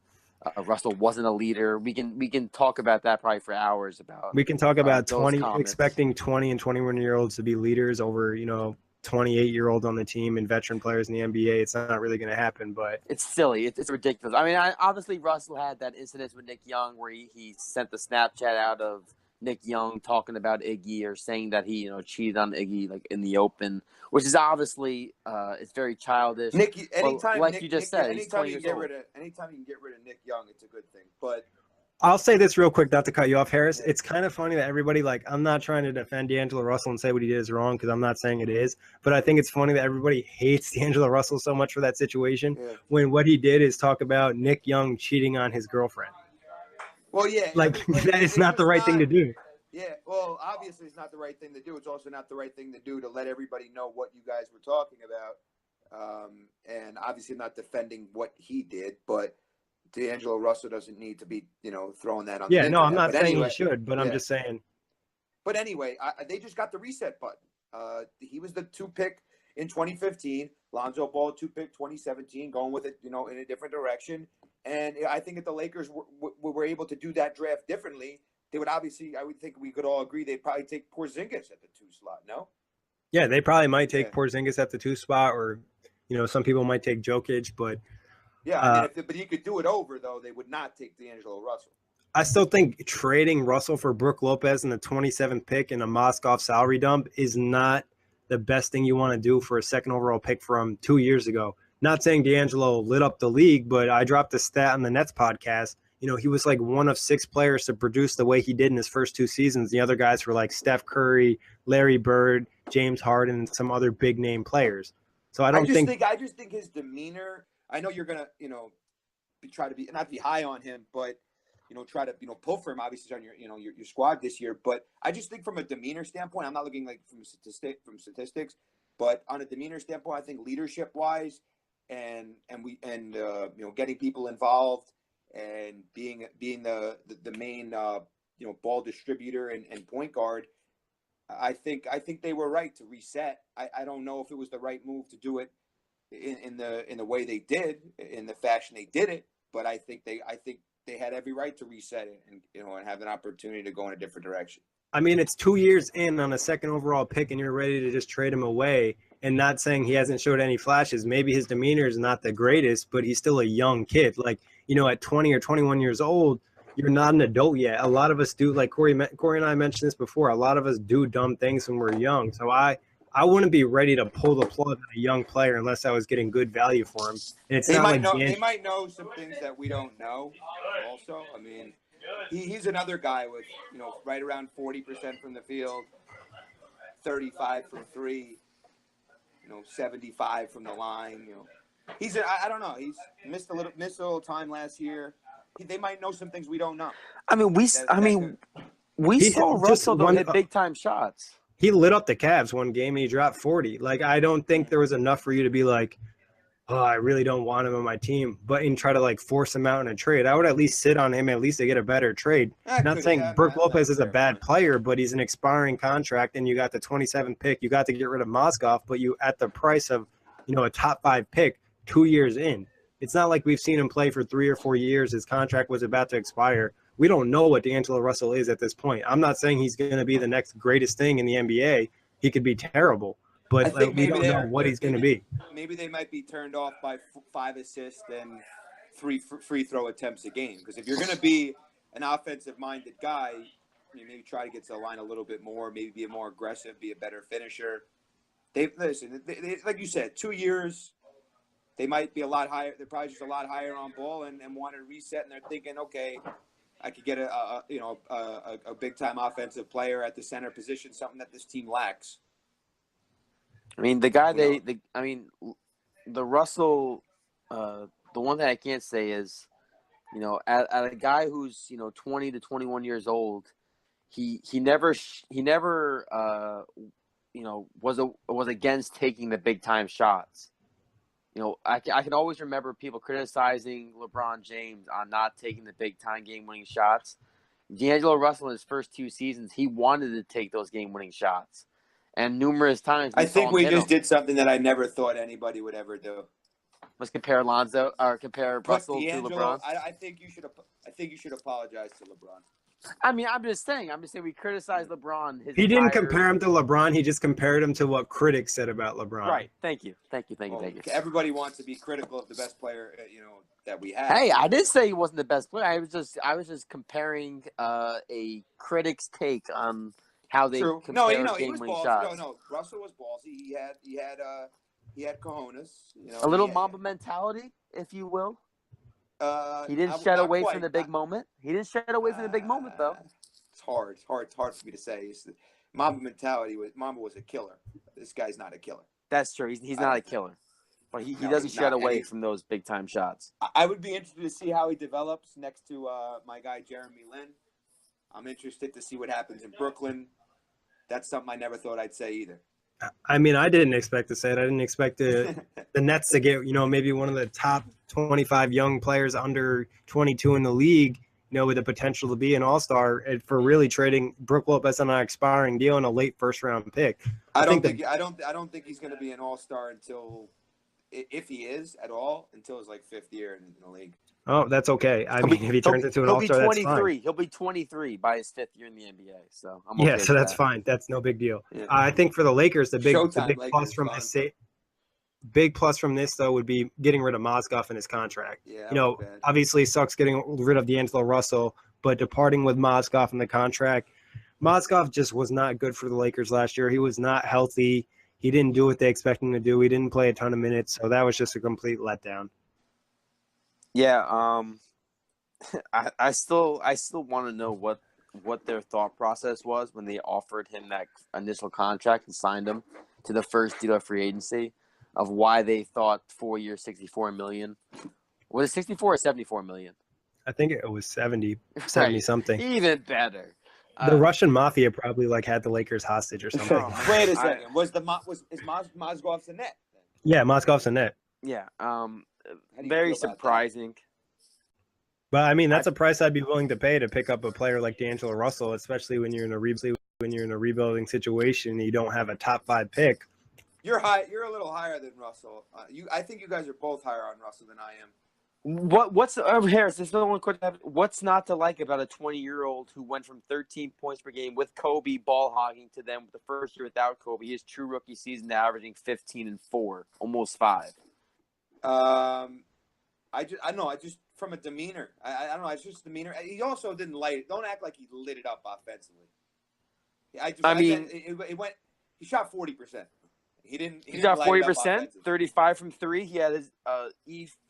Russell wasn't a leader. We can talk about that probably for hours. We can talk about expecting 20 and 21-year-olds to be leaders over 28-year-old on the team and veteran players in the NBA. It's not really going to happen, but it's silly. It's ridiculous. I mean, obviously Russell had that incident with Nick Young where he sent the Snapchat out of Nick Young talking about Iggy or saying that he cheated on Iggy like in the open, which is obviously it's very childish. Anytime you can get rid of Nick Young, it's a good thing. But I'll say this real quick, not to cut you off, Harris. It's kind of funny that everybody, I'm not trying to defend D'Angelo Russell and say what he did is wrong because I'm not saying it is, but I think it's funny that everybody hates D'Angelo Russell so much for that situation when what he did is talk about Nick Young cheating on his girlfriend. Well, yeah. That is not the right thing to do. Yeah, well, obviously it's not the right thing to do. It's also not the right thing to do to let everybody know what you guys were talking about. And obviously I'm not defending what he did, but D'Angelo Russell doesn't need to be, throwing that on the internet. No, I'm not saying he should, but I'm just saying. But anyway, they just got the reset button. He was the 2 pick in 2015. Lonzo Ball 2 pick 2017, going with it, in a different direction. And I think if the Lakers were able to do that draft differently, they would obviously, I would think we could all agree, they'd probably take Porzingis at the 2 slot, no? Yeah, they probably might take Porzingis at the 2 spot or, some people might take Jokic, but. Yeah, but he could do it over, though. They would not take D'Angelo Russell. I still think trading Russell for Brook Lopez in the 27th pick and a Moskov salary dump is not the best thing you want to do for a 2nd overall pick from 2 years ago. Not saying D'Angelo lit up the league, but I dropped a stat on the Nets podcast. He was like one of 6 players to produce the way he did in his first 2 seasons. The other guys were like Steph Curry, Larry Bird, James Harden, and some other big name players. So I just think his demeanor. I know you're gonna, try to be not be high on him, but try to pull for him obviously on your squad this year. But I just think from a demeanor standpoint, I'm not looking like from statistics, but on a demeanor standpoint, I think leadership wise, and getting people involved and being the main ball distributor and point guard. I think they were right to reset. I don't know if it was the right move to do it in the way they did, in the fashion they did it, but I think they had every right to reset it and have an opportunity to go in a different direction. I mean, it's 2 years in on a 2nd overall pick and you're ready to just trade him away, and not saying he hasn't showed any flashes. Maybe his demeanor is not the greatest, but he's still a young kid. At 20 or 21 years old, you're not an adult yet. A lot of us do, like Kory and I mentioned this before, a lot of us do dumb things when we're young. So I wouldn't be ready to pull the plug on a young player unless I was getting good value for him. And they might know some things that we don't know. Also, I mean, he's another guy with right around 40% from the field, 35 from 3, 75 from the line. I don't know. He's missed a little time last year. They might know some things we don't know. I mean, we He saw just Russell though one. hit big time shots. He lit up the Cavs one game and he dropped 40. Like, I don't think there was enough for you to be like, oh, I really don't want him on my team, but and try to like force him out in a trade. I would at least sit on him at least to get a better trade. Not saying Brook Lopez is a bad player, but he's an expiring contract and you got the 27th pick. You got to get rid of Mozgov, but you at the price of, a top 5 pick 2 years in. It's not like we've seen him play for 3 or 4 years. His contract was about to expire. We don't know what D'Angelo Russell is at this point. I'm not saying he's going to be the next greatest thing in the NBA. He could be terrible, but we don't know what he's going to be. Maybe they might be turned off by 5 assists and 3 free throw attempts a game. Because if you're going to be an offensive-minded guy, maybe try to get to the line a little bit more, maybe be more aggressive, be a better finisher. They like you said, 2 years. They might be a lot higher. They're probably just a lot higher on ball and want to reset. And they're thinking, okay, I could get a big time offensive player at the center position, something that this team lacks. I mean, the guy the Russell, the one thing I can't say is, at a guy who's 20 to 21 years old, he never was against taking the big time shots. I can always remember people criticizing LeBron James on not taking the big-time game-winning shots. D'Angelo Russell in his first 2 seasons, he wanted to take those game-winning shots. And numerous times I think we just did something that I never thought anybody would ever do. Let's compare Russell to LeBron. I think you should apologize to LeBron. I mean, I'm just saying we criticize LeBron. He didn't compare him to LeBron. He just compared him to what critics said about LeBron. Right. Thank you. Everybody wants to be critical of the best player, that we have. Hey, I didn't say he wasn't the best player. I was just comparing a critic's take on how they compare game-winning shots. No, Russell was ballsy. He had cojones. A little Mamba mentality, if you will. He didn't shy away from the big moment. He didn't shy away from the big moment, though. It's hard for me to say. Mamba mentality Mamba was a killer. This guy's not a killer. That's true. He's not a killer, but he doesn't shy away from those big time shots. I would be interested to see how he develops next to my guy Jeremy Lin. I'm interested to see what happens in Brooklyn. That's something I never thought I'd say either. I mean, I didn't expect to say it. I didn't expect the Nets to get, maybe one of the top 25 young players under 22 in the league, with the potential to be an all-star for really trading Brook Lopez on an expiring deal and a late first-round pick. I don't think he's going to be an all-star until, if he is at all, until his 5th year in the league. Oh, that's okay. I mean, if he turns into an all-star, that's fine. He'll be 23 by his 5th year in the NBA. So so that's fine. That's no big deal. Yeah. I think for the Lakers, the big plus from this though would be getting rid of Mozgov in his contract. Yeah, obviously sucks getting rid of D'Angelo Russell, but departing with Mozgov in the contract, Mozgov just was not good for the Lakers last year. He was not healthy. He didn't do what they expected him to do. He didn't play a ton of minutes, so that was just a complete letdown. Yeah, I still want to know what their thought process was when they offered him that initial contract and signed him to the first deal of free agency, of why they thought 4 years, $64 million. Was it 64 or 74 million? I think it was 70 something. Even better. The Russian mafia probably had the Lakers hostage or something. Wait a second. Is Mozgov's a net? Yeah, Mozgov's a net. Yeah. Very surprising. But I mean, that's a price I'd be willing to pay to pick up a player like D'Angelo Russell, especially when you're in a rebuilding situation and you don't have a top 5 pick. You're high. You're a little higher than Russell. I think you guys are both higher on Russell than I am. What's Harris? There's no one question. What's not to like about a 20-year-old who went from 13 points per game with Kobe ball hogging to then with the first year without Kobe, his true rookie season averaging 15 and 4, almost 5. I just from a demeanor. I don't know. It's just demeanor. He also didn't don't act like he lit it up offensively. He shot 40%. He shot 40%, 35 from 3. He had his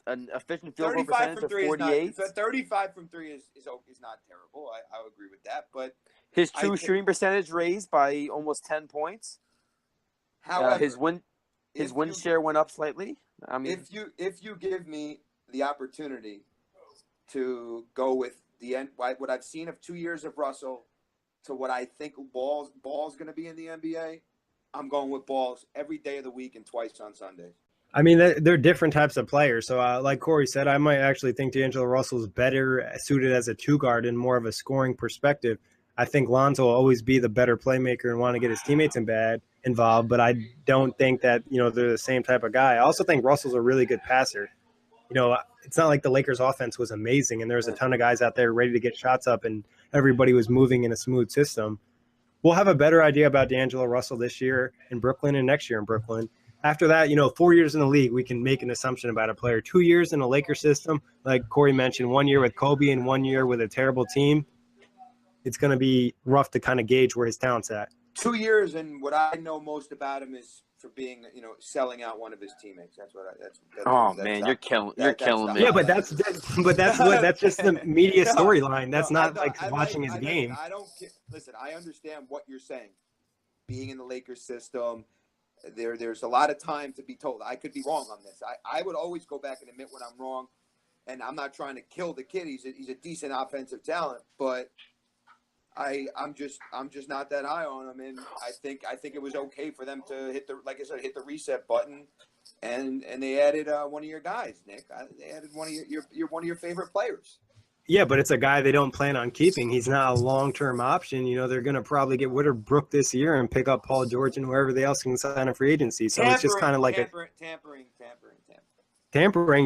an efficient field goal percentage of 48. 35 from 3 is not terrible. I would agree with that. But his true shooting percentage raised by almost 10 points. However, his win share went up slightly. I mean, if you give me the opportunity to go with the end, what I've seen of 2 years of Russell to what I think Ball's going to be in the NBA, I'm going with Balls every day of the week and twice on Sundays. I mean, they're different types of players. So, like Kory said, I might actually think D'Angelo Russell is better suited as a two guard and more of a scoring perspective. I think Lonzo will always be the better playmaker and want to get his teammates involved, but I don't think that, they're the same type of guy. I also think Russell's a really good passer. It's not like the Lakers offense was amazing and there's a ton of guys out there ready to get shots up and everybody was moving in a smooth system. We'll have a better idea about D'Angelo Russell this year in Brooklyn and next year in Brooklyn. After that, 4 years in the league, we can make an assumption about a player. 2 years in a Lakers system, like Kory mentioned, 1 year with Kobe and 1 year with a terrible team, it's going to be rough to kind of gauge where his talent's at. 2 years, and what I know most about him is for being, selling out one of his teammates. You're killing me. Yeah, but that's just the media storyline. That's not watching his game. Listen, I understand what you're saying. Being in the Lakers system, there's a lot of time to be told. I could be wrong on this. I would always go back and admit when I'm wrong, and I'm not trying to kill the kid. He's a decent offensive talent, but I'm just not that high on him, and I think it was okay for them to hit the reset button, and they added one of your guys, Nick. They added one of your favorite players. Yeah, but it's a guy they don't plan on keeping. He's not a long-term option. They're going to probably get rid of Brook this year and pick up Paul George and whoever they else can sign a free agency. So it's just kind of like tampering.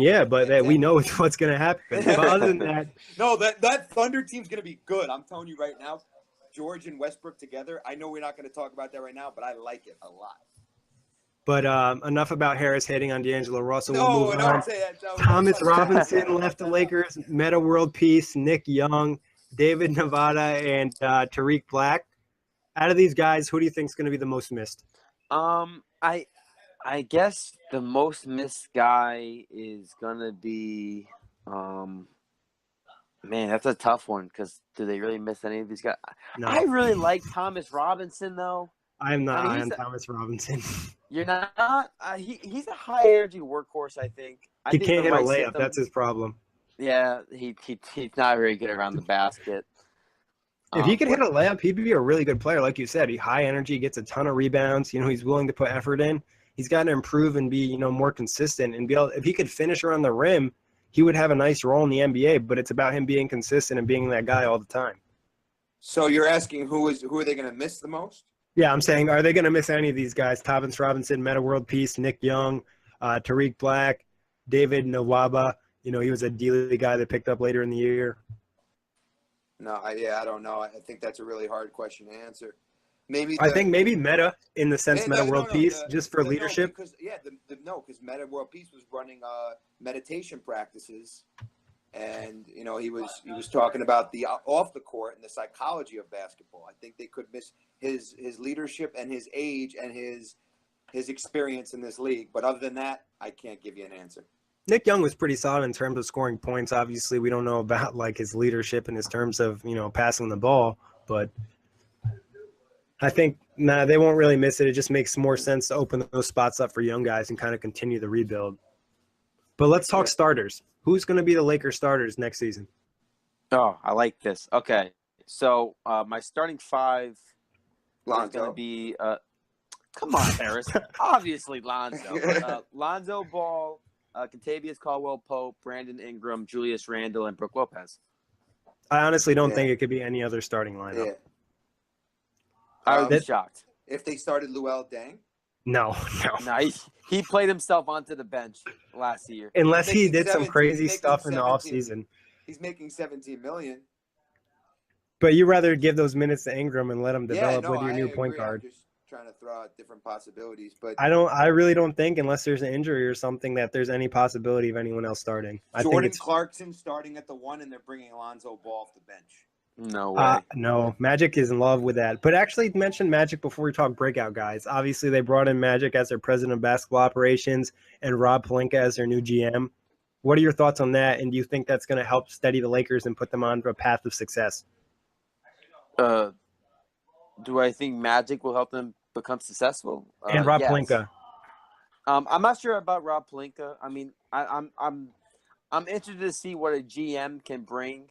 Yeah, but we know what's going to happen. But other than that, no, that Thunder team's going to be good. I'm telling you right now, George and Westbrook together. I know we're not going to talk about that right now, but I like it a lot. But enough about Harris hating on D'Angelo Russell. No, don't say that. No, Thomas Robinson left the Lakers. Meta World Peace, Nick Young, David Nevada, and Tariq Black. Out of these guys, who do you think is going to be the most missed? I guess the most missed guy is going to be man, that's a tough one because do they really miss any of these guys? No. I really like Thomas Robinson, though. I'm not on Thomas Robinson. You're not? He's a high-energy workhorse, I think. He can't hit a layup. That's his problem. Yeah, he's not very good around the basket. If he could hit a layup, he'd be a really good player. Like you said, he's high energy, gets a ton of rebounds. He's willing to put effort in. He's got to improve and be, more consistent and be able. If he could finish around the rim, he would have a nice role in the NBA. But it's about him being consistent and being that guy all the time. So you're asking who are they going to miss the most? Yeah, I'm saying, are they going to miss any of these guys? Thomas Robinson, Meta World Peace, Nick Young, Tariq Black, David Nwaba. He was a D-League guy that picked up later in the year. No, I don't know. I think that's a really hard question to answer. I think maybe Meta in the sense Meta World Peace just for leadership. Because Meta World Peace was running meditation practices. And he was talking about the off the court and the psychology of basketball. I think they could miss his leadership and his age and his experience in this league. But other than that, I can't give you an answer. Nick Young was pretty solid in terms of scoring points. Obviously, we don't know about his leadership in his terms of passing the ball. But I think they won't really miss it. It just makes more sense to open those spots up for young guys and kind of continue the rebuild. But let's talk starters. Who's going to be the Lakers starters next season? Oh, I like this. Okay. So my starting five Lonzo. is going to be come on, Harris. Obviously Lonzo. Lonzo Ball, Kentavious Caldwell-Pope, Brandon Ingram, Julius Randle, and Brook Lopez. I honestly don't think it could be any other starting lineup. Yeah. I would be shocked. If they started Luol Deng? No. He played himself onto the bench last year. Unless he did some crazy stuff in the offseason. He's making $17 million. But you rather give those minutes to Ingram and let him develop with your new point guard. I'm just trying to throw out different possibilities. But I really don't think, unless there's an injury or something, that there's any possibility of anyone else starting. Jordan Clarkson starting at the 1, and they're bringing Alonzo Ball off the bench. No way. No, Magic is in love with that. But actually, mention Magic before we talk breakout guys. Obviously, they brought in Magic as their president of basketball operations and Rob Pelinka as their new GM. What are your thoughts on that? And do you think that's going to help steady the Lakers and put them on a path of success? Do I think Magic will help them become successful? And Rob Pelinka. I'm not sure about Rob Pelinka. I mean, I'm interested to see what a GM can bring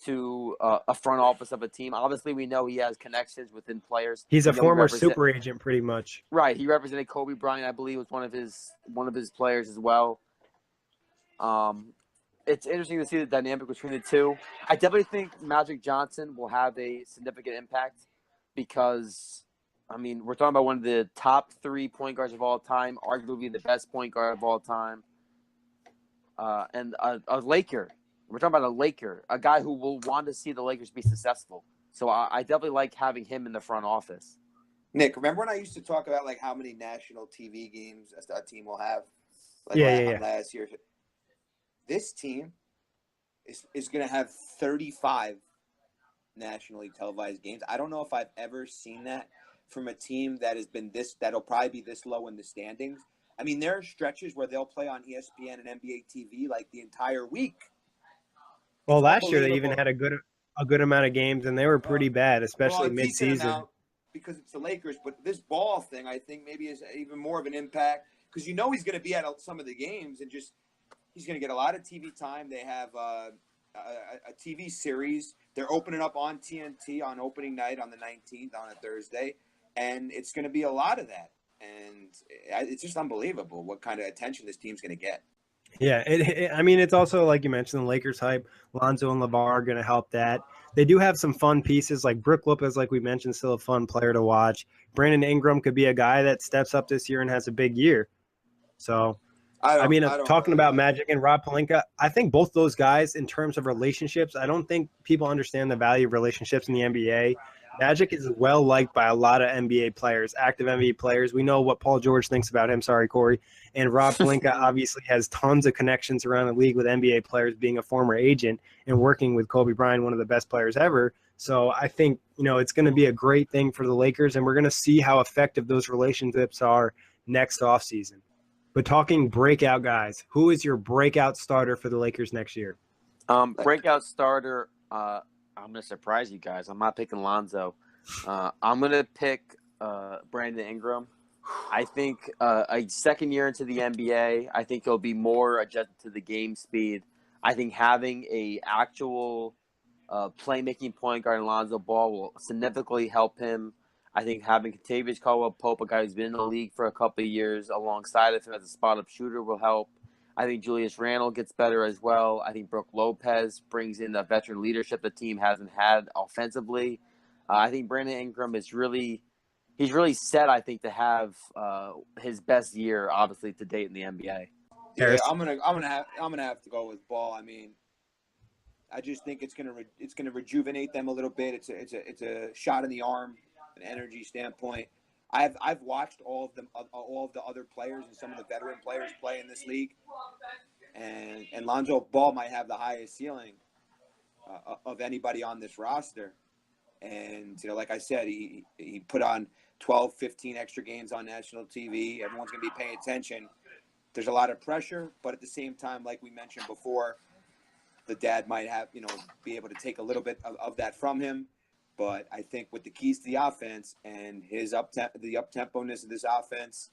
to a front office of a team. Obviously, we know he has connections within players. He's We a know he former super agent, pretty much. Right, he represented Kobe Bryant, I believe, was one of his players as well. It's interesting to see the dynamic between the two. I definitely think Magic Johnson will have a significant impact because, I mean, we're talking about one of the top 3 point guards of all time, arguably the best point guard of all time, and a Laker. We're talking about a Laker, a guy who will want to see the Lakers be successful. So I definitely like having him in the front office. Nick, remember when I used to talk about like how many national TV games a team will have? Like Yeah. last year. This team is going to have 35 nationally televised games. I don't know if I've ever seen that from a team that has been that'll probably be this low in the standings. I mean, there are stretches where they'll play on ESPN and NBA TV like the entire week. Well, last year they even had a good amount of games, and they were pretty bad, especially mid-season. Because it's the Lakers, but this Ball thing, I think, maybe is even more of an impact because you know he's going to be at some of the games and just he's going to get a lot of TV time. They have a TV series. They're opening up on TNT on opening night on the 19th on a Thursday, and it's going to be a lot of that. And it's just unbelievable what kind of attention this team's going to get. Yeah, I mean, it's also, like you mentioned, the Lakers hype. Lonzo and LeVar are going to help that. They do have some fun pieces, like Brook Lopez, like we mentioned, still a fun player to watch. Brandon Ingram could be a guy that steps up this year and has a big year. So, talking about Magic and Rob Pelinka, I think both those guys, in terms of relationships, I don't think people understand the value of relationships in the NBA. Magic is well liked by a lot of NBA players, active NBA players. We know what Paul George thinks about him. Sorry, Kory. And Rob Pelinka obviously has tons of connections around the league with NBA players, being a former agent and working with Kobe Bryant, one of the best players ever. So I think, it's going to be a great thing for the Lakers, and we're going to see how effective those relationships are next offseason. But talking breakout guys, who is your breakout starter for the Lakers next year? Breakout starter, I'm going to surprise you guys. I'm not picking Lonzo. I'm going to pick Brandon Ingram. I think a second year into the NBA, I think he'll be more adjusted to the game speed. I think having a actual playmaking point guard in Lonzo Ball will significantly help him. I think having Kentavious Caldwell-Pope, a guy who's been in the league for a couple of years, alongside of him as a spot-up shooter will help. I think Julius Randle gets better as well. I think Brook Lopez brings in the veteran leadership the team hasn't had offensively. I think Brandon Ingram is really set, I think, to have his best year, obviously, to date in the NBA. Yeah, I'm gonna have to go with Ball. I mean, I just think it's gonna rejuvenate them a little bit. It's a shot in the arm, an energy standpoint. I've watched all of the other players and some of the veteran players play in this league, and Lonzo Ball might have the highest ceiling of anybody on this roster. And like I said, he put on 12, 15 extra games on national TV. Everyone's gonna be paying attention. There's a lot of pressure, but at the same time, like we mentioned before, the dad might have be able to take a little bit of that from him. But I think with the keys to the offense and the up-tempo-ness of this offense,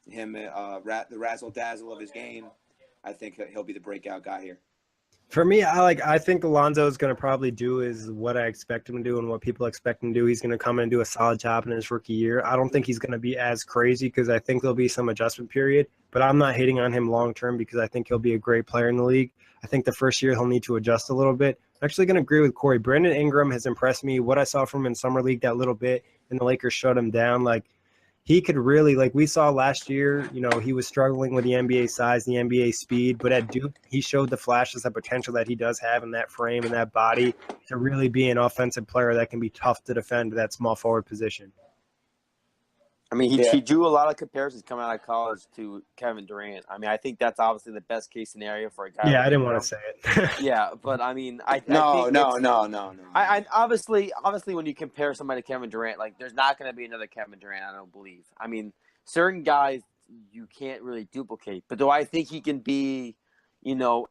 the razzle-dazzle of his game, I think he'll be the breakout guy here. For me, I think Alonzo is going to probably do is what I expect him to do and what people expect him to do. He's going to come in and do a solid job in his rookie year. I don't think he's going to be as crazy because I think there'll be some adjustment period, but I'm not hating on him long-term because I think he'll be a great player in the league. I think the first year he'll need to adjust a little bit. I'm actually going to agree with Kory. Brandon Ingram has impressed me. What I saw from him in Summer League that little bit, and the Lakers shut him down, he could really, we saw last year, he was struggling with the NBA size, the NBA speed, but at Duke, he showed the flashes of potential that he does have in that frame and that body to really be an offensive player that can be tough to defend that small forward position. I mean, he drew a lot of comparisons coming out of college to Kevin Durant. I mean, I think that's obviously the best case scenario for a guy. Yeah, I didn't want to say it. Yeah, but I mean, No. I obviously when you compare somebody to Kevin Durant, there's not going to be another Kevin Durant. I don't believe. I mean, certain guys you can't really duplicate. But do I think he can be,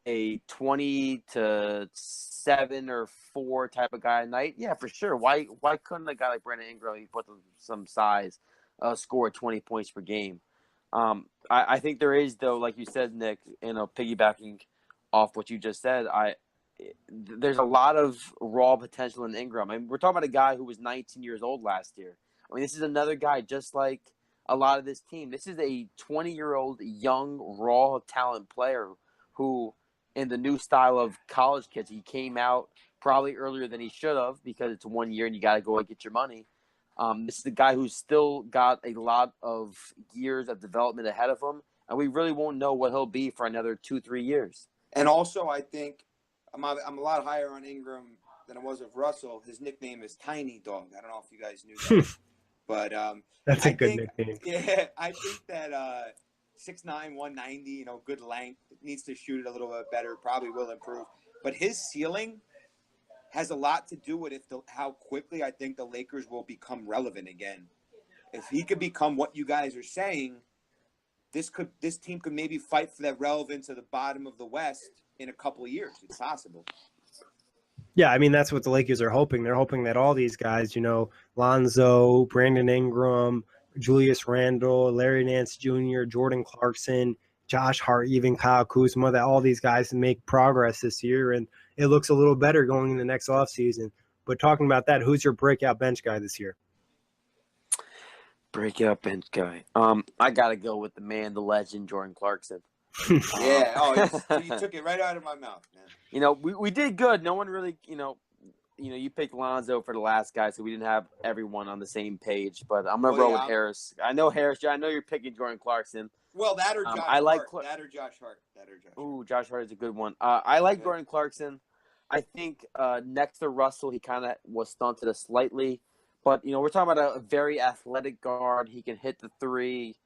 a 20 to 7 or 4 type of guy a night? Yeah, for sure. Why couldn't a guy like Brandon Ingram, he put some size, score 20 points per game? I think there is, though, like you said, Nick, piggybacking off what you just said, there's a lot of raw potential in Ingram. I mean, we're talking about a guy who was 19 years old last year. I mean, this is another guy just like a lot of this team. This is a 20-year-old young, raw talent player who, in the new style of college kids, he came out probably earlier than he should have because it's 1 year and you got to go and get your money. This is a guy who's still got a lot of years of development ahead of him, and we really won't know what he'll be for another 2-3 years. And also, I think I'm a lot higher on Ingram than I was of Russell. His nickname is Tiny Dog. I don't know if you guys knew that. But that's a good nickname. Yeah, I think that 6'9", 190, good length, needs to shoot it a little bit better, probably will improve. But his ceiling has a lot to do with how quickly I think the Lakers will become relevant again. If he could become what you guys are saying, this team could maybe fight for that relevance at the bottom of the West in a couple of years. It's possible. Yeah, I mean, that's what the Lakers are hoping. They're hoping that all these guys, Lonzo, Brandon Ingram, Julius Randle, Larry Nance Jr., Jordan Clarkson, Josh Hart, even Kyle Kuzma, that all these guys make progress this year, and it looks a little better going in the next offseason. But talking about that, who's your breakout bench guy this year? Breakout bench guy. I got to go with the man, the legend, Jordan Clarkson. Yeah. You took it right out of my mouth, man. We did good. No one really, you picked Lonzo for the last guy, so we didn't have everyone on the same page. But I'm gonna roll with Harris. I know Harris. I know you're picking Jordan Clarkson. Well, that or Josh Hart. That or Josh Hart. Ooh, Josh Hart is a good one. I like Jordan Clarkson. I think next to Russell, he kind of was stunted slightly. But, we're talking about a very athletic guard. He can hit the three.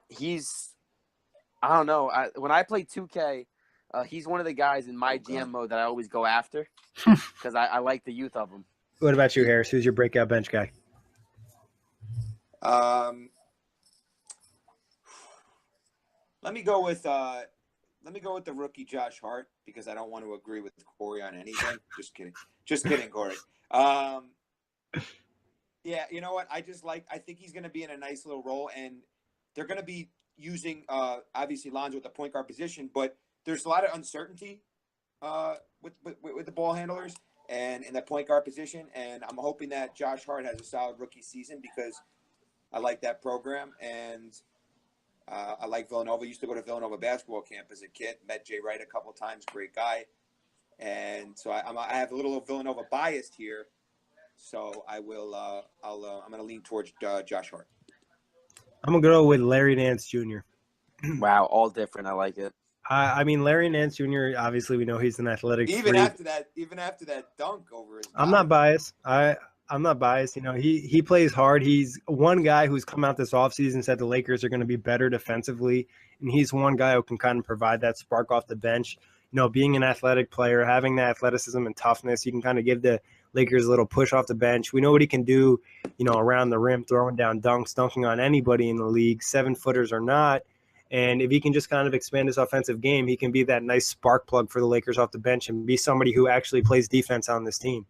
He's – I don't know. When I play 2K, he's one of the guys in my GM mode that I always go after because I like the youth of him. What about you, Harris? Who's your breakout bench guy? Let me go with the rookie Josh Hart because I don't want to agree with Kory on anything. Just kidding, Kory. Yeah, you know what? I think he's going to be in a nice little role, and they're going to be using obviously Lonzo at the point guard position, but there's a lot of uncertainty with the ball handlers and in the point guard position, and I'm hoping that Josh Hart has a solid rookie season because I like that program, and I like Villanova. I used to go to Villanova basketball camp as a kid. Met Jay Wright a couple of times, great guy, and so I have a little Villanova bias here. So I will. I'm going to lean towards Josh Hart. I'm going to go with Larry Nance Jr. Wow, all different. I like it. I mean, Larry Nance Jr. Obviously, we know he's an athletic. Even after that dunk over his. I'm not biased. I'm not biased. He plays hard. He's one guy who's come out this offseason said the Lakers are going to be better defensively, and he's one guy who can kind of provide that spark off the bench. Being an athletic player, having that athleticism and toughness, he can kind of give the Lakers a little push off the bench. We know what he can do, around the rim, throwing down dunks, dunking on anybody in the league, 7-footers or not. And if he can just kind of expand his offensive game, he can be that nice spark plug for the Lakers off the bench and be somebody who actually plays defense on this team.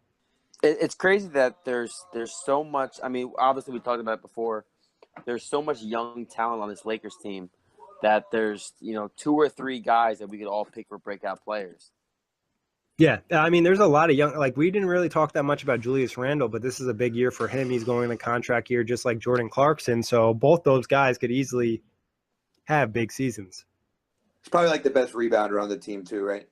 It's crazy that there's so much. I mean, obviously we talked about it before. There's so much young talent on this Lakers team that there's 2 or 3 guys that we could all pick for breakout players. Yeah, I mean, there's a lot of young – we didn't really talk that much about Julius Randle, but this is a big year for him. He's going in the contract year just like Jordan Clarkson. So both those guys could easily have big seasons. He's probably like the best rebounder on the team too, right?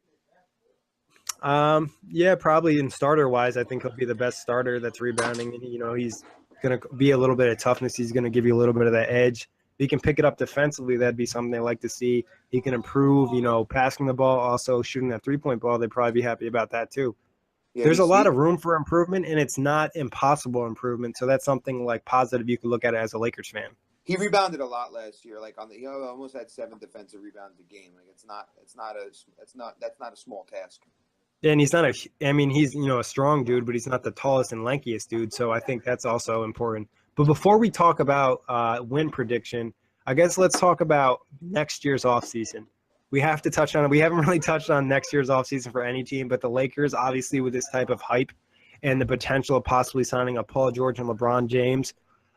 Yeah, probably in starter-wise, I think he'll be the best starter that's rebounding. And, he's going to be a little bit of toughness. He's going to give you a little bit of that edge. If he can pick it up defensively, that'd be something they like to see. He can improve, passing the ball, also shooting that three-point ball. They'd probably be happy about that too. Yeah, there's a lot of room for improvement, and it's not impossible improvement. So that's something positive you could look at as a Lakers fan. He rebounded a lot last year. He almost had 7 defensive rebounds a game. That's not a small task. And he's not he's a strong dude, but he's not the tallest and lankiest dude. So I think that's also important. But before we talk about win prediction, I guess let's talk about next year's offseason. We have to touch on it. We haven't really touched on next year's offseason for any team, but the Lakers, obviously, with this type of hype and the potential of possibly signing a Paul George and LeBron James,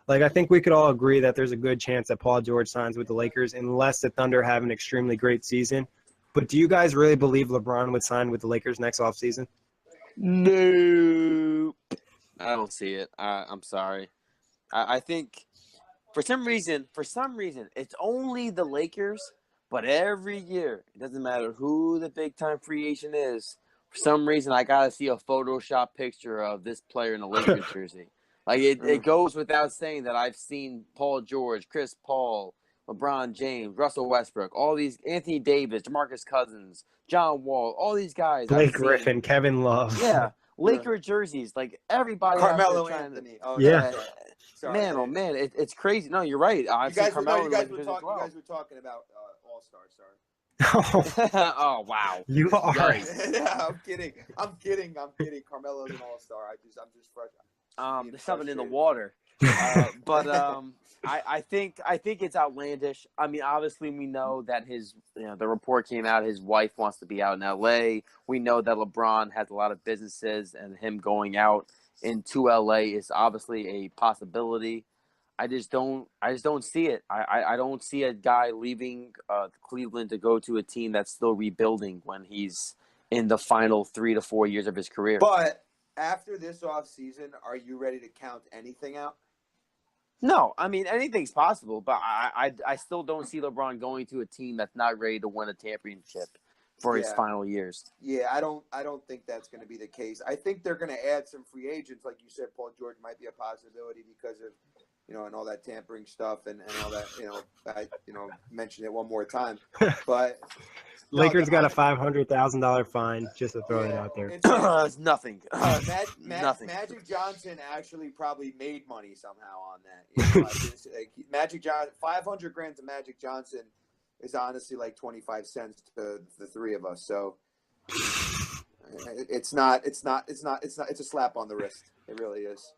Like, I think we could all agree that there's a good chance that Paul George signs with the Lakers unless the Thunder have an extremely great season. But do you guys really believe LeBron would sign with the Lakers next offseason? No, I don't see it. I'm sorry. I think for some reason, it's only the Lakers. But every year, it doesn't matter who the big-time free agent is. For some reason, I got to see a Photoshop picture of this player in a Lakers jersey. Like, it goes without saying that I've seen Paul George, Chris Paul, LeBron James, Russell Westbrook, all these, Anthony Davis, DeMarcus Cousins, John Wall, all these guys. Blake Griffin, Kevin Love. Yeah, Laker jerseys. Like, everybody Carmelo out there trying Anthony. to, Oh, Yeah. Sorry, man, oh, man, it's crazy. No, you're right. I've seen Carmelo you guys in were the Lakers as talking about All-Star. Sorry. well. Oh, wow. You are. Yeah, I'm kidding. Carmelo's an all-star. I'm just fresh. There's something in the water. But I think it's outlandish. I mean, obviously we know that the report came out his wife wants to be out in LA. We know that LeBron has a lot of businesses, and him going out into LA is obviously a possibility. I just don't see it. I don't see a guy leaving Cleveland to go to a team that's still rebuilding when he's in the final 3 to 4 years of his career. But after this offseason, are you ready to count anything out? No, I mean, anything's possible, but I still don't see LeBron going to a team that's not ready to win a championship for his final years. Yeah, I don't think that's going to be the case. I think they're going to add some free agents, like you said. Paul George might be a possibility because of and all that tampering stuff and all that. I mentioned it one more time, but Lakers got a $500,000 fine just to throw it out there. It's nothing. Nothing. Magic Johnson actually probably made money somehow on that. Magic Johnson, $500,000 to Magic Johnson is honestly like 25 cents to the three of us. So it's a slap on the wrist. It really is.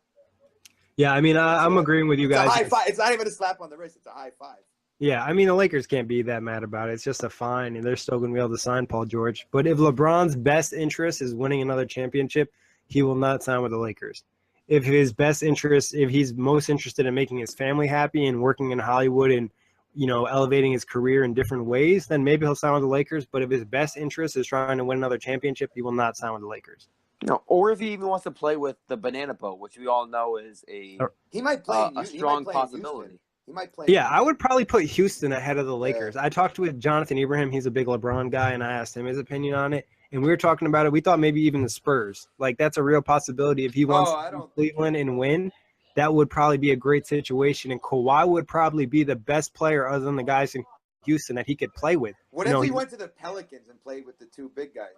Yeah, I mean, I'm agreeing with you guys. It's a high five. It's not even a slap on the wrist. It's a high five. Yeah, I mean, the Lakers can't be that mad about it. It's just a fine, and they're still going to be able to sign Paul George. But if LeBron's best interest is winning another championship, he will not sign with the Lakers. If his best interest, if he's most interested in making his family happy and working in Hollywood and, elevating his career in different ways, then maybe he'll sign with the Lakers. But if his best interest is trying to win another championship, he will not sign with the Lakers. No, or if he even wants to play with the Banana Boat, which we all know is he might play a strong possibility. He might play. Yeah, I would probably put Houston ahead of the Lakers. I talked with Jonathan Ibrahim. He's a big LeBron guy, and I asked him his opinion on it. And we were talking about it. We thought maybe even the Spurs. Like, that's a real possibility. If he wants to beat Cleveland and win, that would probably be a great situation. And Kawhi would probably be the best player other than the guys in Houston that he could play with. What if he went to the Pelicans and played with the two big guys?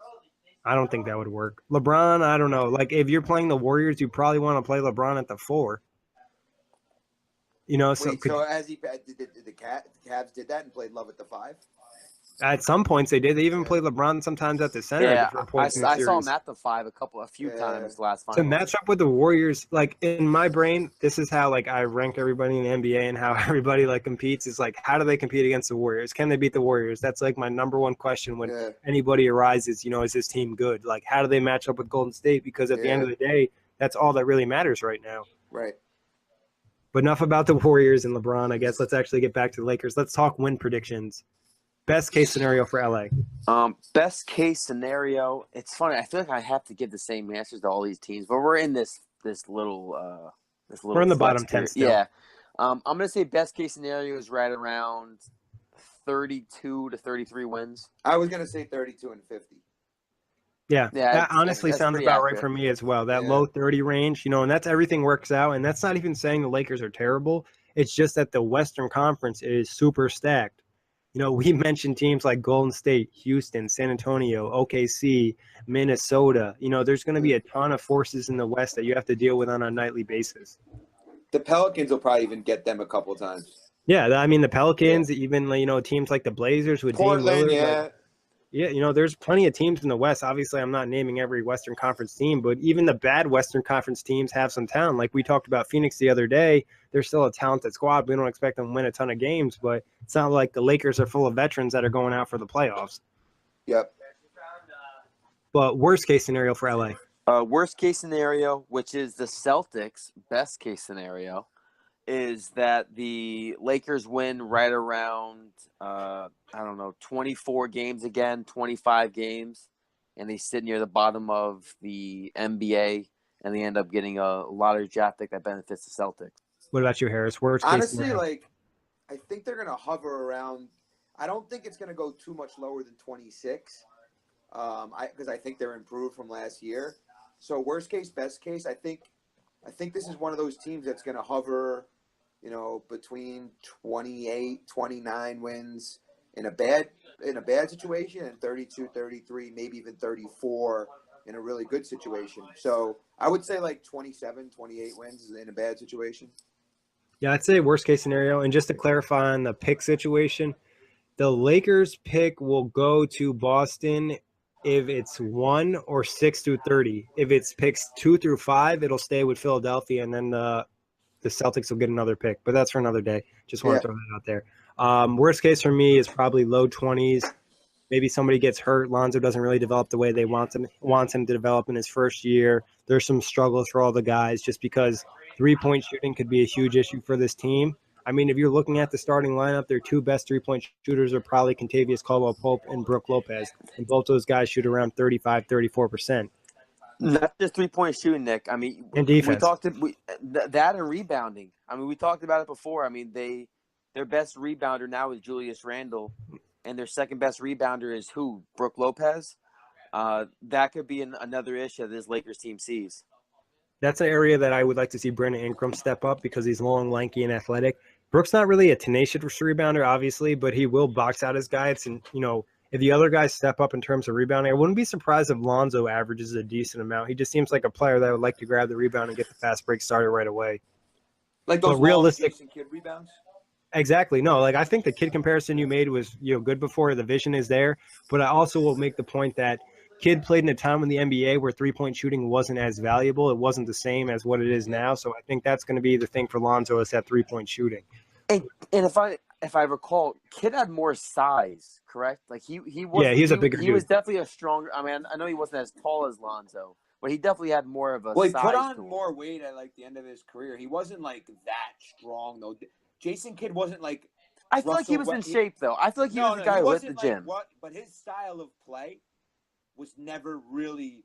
I don't think that would work. LeBron, I don't know. Like, if you're playing the Warriors, you probably want to play LeBron at the 4. So as he did the Cavs did that and played Love at the 5? At some points they did. They even played LeBron sometimes at the center. Yeah, I saw him at the 5 a few times last final. To match up with the Warriors, like, in my brain, this is how, like, I rank everybody in the NBA and how everybody, like, competes. Is like, how do they compete against the Warriors? Can they beat the Warriors? That's, like, my number one question when anybody arises. Is this team good? Like, how do they match up with Golden State? Because at the end of the day, that's all that really matters right now. Right. But enough about the Warriors and LeBron, I guess. Let's actually get back to the Lakers. Let's talk win predictions. Best case scenario for LA. Best case scenario. It's funny. I feel like I have to give the same answers to all these teams, but we're in this little. We're in the bottom 10 still. Yeah. I'm gonna say best case scenario is right around 32 to 33 wins. I was gonna say 32 and 50. Yeah, that honestly sounds about right for me as well. That low 30 range, and that's everything works out. And that's not even saying the Lakers are terrible. It's just that the Western Conference is super stacked. We mentioned teams like Golden State, Houston, San Antonio, OKC, Minnesota. There's going to be a ton of forces in the West that you have to deal with on a nightly basis. The Pelicans will probably even get them a couple times. Yeah, I mean, the Pelicans, even, teams like the Blazers with Portland, Dame Lillard, there's plenty of teams in the West. Obviously, I'm not naming every Western Conference team, but even the bad Western Conference teams have some talent. Like we talked about Phoenix the other day, they're still a talented squad. We don't expect them to win a ton of games, but it's not like the Lakers are full of veterans that are going out for the playoffs. Yep. But worst case scenario for LA. Worst case scenario, which is the Celtics' best case scenario, is that the Lakers win right around 24 games again, 25 games, and they sit near the bottom of the NBA, and they end up getting a lottery draft pick that benefits the Celtics. What about you, Harris? Worst case Honestly, scenario? like, I think they're gonna hover around. I don't think it's gonna go too much lower than 26. Because I think they're improved from last year. So worst case, best case, I think this is one of those teams that's gonna hover, between 28, 29 wins in a bad situation, and 32, 33, maybe even 34 in a really good situation. So I would say like 27, 28 wins in a bad situation. Yeah, I'd say worst case scenario. And just to clarify on the pick situation, the Lakers pick will go to Boston if it's 1 or 6 through 30. If it's picks 2 through 5, it'll stay with Philadelphia, and then the Celtics will get another pick. But that's for another day. Just want to throw that out there. Worst case for me is probably low 20s. Maybe somebody gets hurt. Lonzo doesn't really develop the way they wants him to develop in his first year. There's some struggles for all the guys just because three-point shooting could be a huge issue for this team. I mean, if you're looking at the starting lineup, their two best three-point shooters are probably Kentavious Caldwell-Pope and Brook Lopez. And both those guys shoot around 35, 34%. Not just three-point shooting, Nick. I mean, And defense. That and rebounding. I mean, we talked about it before. I mean, their best rebounder now is Julius Randle, and their second best rebounder is who? Brook Lopez. That could be another issue that this Lakers team sees. That's an area that I would like to see Brandon Ingram step up because he's long, lanky, and athletic. Brook's not really a tenacious rebounder, obviously, but he will box out his guys. And, if the other guys step up in terms of rebounding, I wouldn't be surprised if Lonzo averages a decent amount. He just seems like a player that would like to grab the rebound and get the fast break started right away. Like those realistic Jason Kidd rebounds? Exactly. No, I think the Kidd comparison you made was, good before. The vision is there. But I also will make the point that Kidd played in a time in the NBA where three-point shooting wasn't as valuable. It wasn't the same as what it is now. So I think that's going to be the thing for Lonzo is that three-point shooting. And if I recall, Kidd had more size, correct? Like he was. Yeah, he's a bigger dude. He was definitely a stronger. I mean, I know he wasn't as tall as Lonzo, but he definitely had more of a. Well, he size put on to him. more weight at the end of his career. He wasn't that strong though. Jason Kidd wasn't like. I feel like he was in shape though. I feel like he was the guy who hit the gym. But his style of play was never really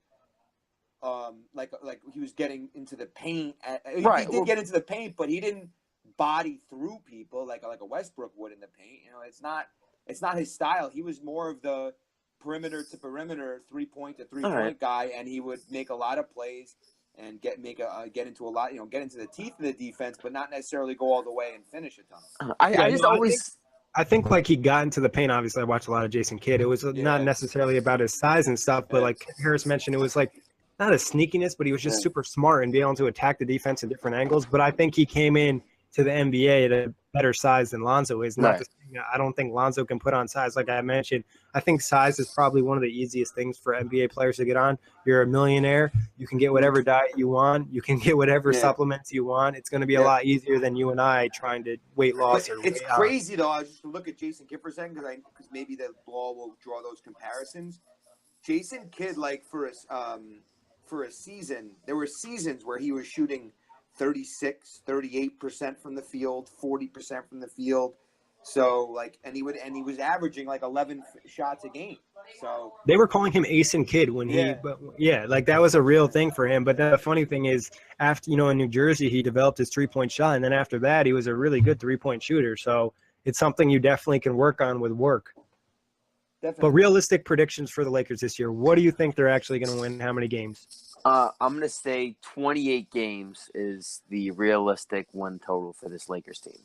like he was getting into the paint. Right. He did get into the paint, but he didn't body through people like a Westbrook would in the paint. It's not his style. He was more of the perimeter to perimeter, 3-point to 3-point guy, and he would make a lot of plays and get into a lot, get into the teeth of the defense, but not necessarily go all the way and finish a ton. I think he got into the paint. Obviously, I watched a lot of Jason Kidd. It was not necessarily about his size and stuff, but like Harris mentioned, it was not a sneakiness, but he was just super smart and be able to attack the defense in different angles. But I think he came in to the NBA at a better size than Lonzo is. Not I don't think Lonzo can put on size. Like I mentioned, I think size is probably one of the easiest things for NBA players to get on. You're a millionaire. You can get whatever diet you want. You can get whatever supplements you want. It's going to be a lot easier than you and I trying to weight loss. It's crazy, though. I was just to look at Jason Kidd for a second because maybe the ball will draw those comparisons. Jason Kidd, for a season, there were seasons where he was shooting 36, 38% from the field, 40% from the field. So and he was averaging 11 shots a game. So they were calling him Ace and Kid when that was a real thing for him. But the funny thing is, after in New Jersey, he developed his 3-point shot, and then after that, he was a really good 3-point shooter. So it's something you definitely can work on with work. Definitely. But realistic predictions for the Lakers this year. What do you think they're actually going to win? How many games? I'm going to say 28 games is the realistic win total for this Lakers team.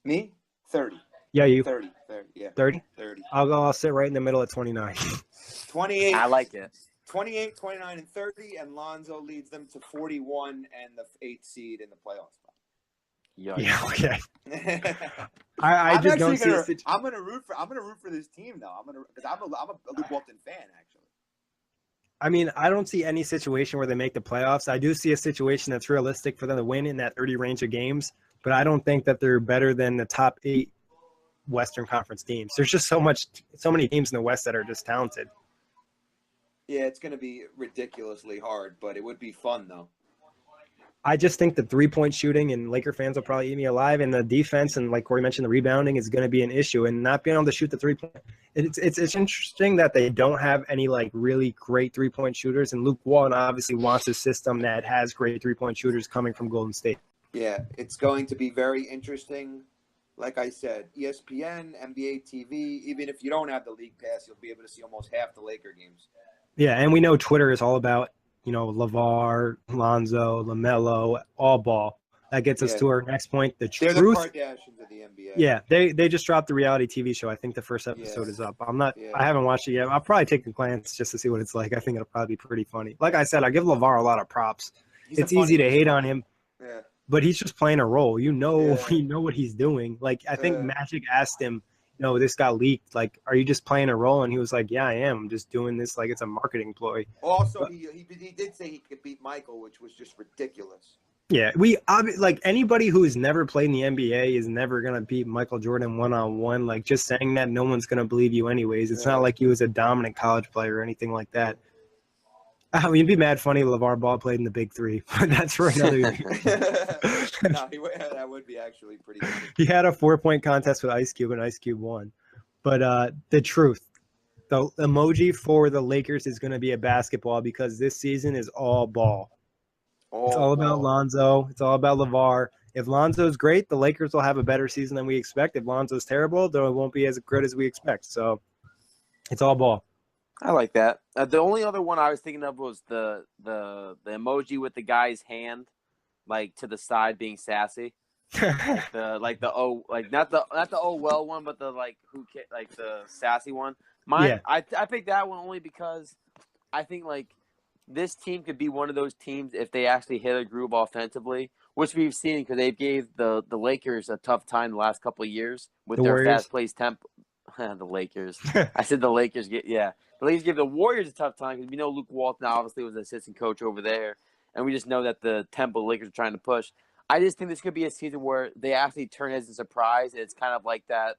Me? 30. Yeah, you. 30. Yeah. 30? 30. I'll sit right in the middle at 29. 28. I like it. 28, 29, and 30, and Lonzo leads them to 41 and the 8th seed in the playoff spot. Yeah, okay. I just don't see. I'm gonna root for this team though. Because I'm a Luke Walton fan actually. I mean, I don't see any situation where they make the playoffs. I do see a situation that's realistic for them to win in that 30 range of games, but I don't think that they're better than the top 8 Western Conference teams. There's just so many teams in the West that are just talented. Yeah, it's going to be ridiculously hard, but it would be fun though. I just think the 3-point shooting, and Laker fans will probably eat me alive, and the defense and, like Kory mentioned, the rebounding is going to be an issue, and not being able to shoot the 3-point. It's interesting that they don't have any like really great 3-point shooters, and Luke Walton obviously wants a system that has great 3-point shooters coming from Golden State. Yeah, it's going to be very interesting. Like I said, ESPN, NBA TV, even if you don't have the league pass, you'll be able to see almost half the Laker games. Yeah, and we know Twitter is all about, LeVar, Lonzo, LaMelo, all ball. That gets us to our next point. They're Truth. the Kardashians of the NBA. Yeah, they just dropped the reality TV show. I think the first episode is up. I haven't watched it yet. I'll probably take a glance just to see what it's like. I think it'll probably be pretty funny. Like I said, I give LeVar a lot of props. It's easy to hate on him. Yeah. But he's just playing a role. You know what he's doing. Like, I think Magic asked him, this got leaked. Like, are you just playing a role? And he was like, yeah, I am. I'm just doing this like it's a marketing ploy. Also, he did say he could beat Michael, which was just ridiculous. Yeah, like anybody who's never played in the NBA is never going to beat Michael Jordan one-on-one. Like, just saying that, no one's going to believe you anyways. It's not like he was a dominant college player or anything like that. I mean, it'd be mad funny if LeVar Ball played in the Big Three, but that's for another year. That would be actually pretty funny. He had a 4-point contest with Ice Cube, and Ice Cube won. But the truth, the emoji for the Lakers is going to be a basketball because this season is all ball. It's all about Lonzo. It's all about LeVar. If Lonzo's great, the Lakers will have a better season than we expect. If Lonzo's terrible, then it won't be as good as we expect. So it's all ball. I like that. The only other one I was thinking of was the emoji with the guy's hand, like to the side, being sassy. not the oh well one, but the the sassy one. I picked that one only because I think like this team could be one of those teams if they actually hit a groove offensively, which we've seen because they gave the Lakers a tough time the last couple of years with their fast plays tempo. The Lakers. I said the Lakers the Lakers give the Warriors a tough time because we know Luke Walton obviously was the assistant coach over there, and we just know that the tempo the Lakers are trying to push. I just think this could be a season where they actually turn it as a surprise, and it's kind of like that.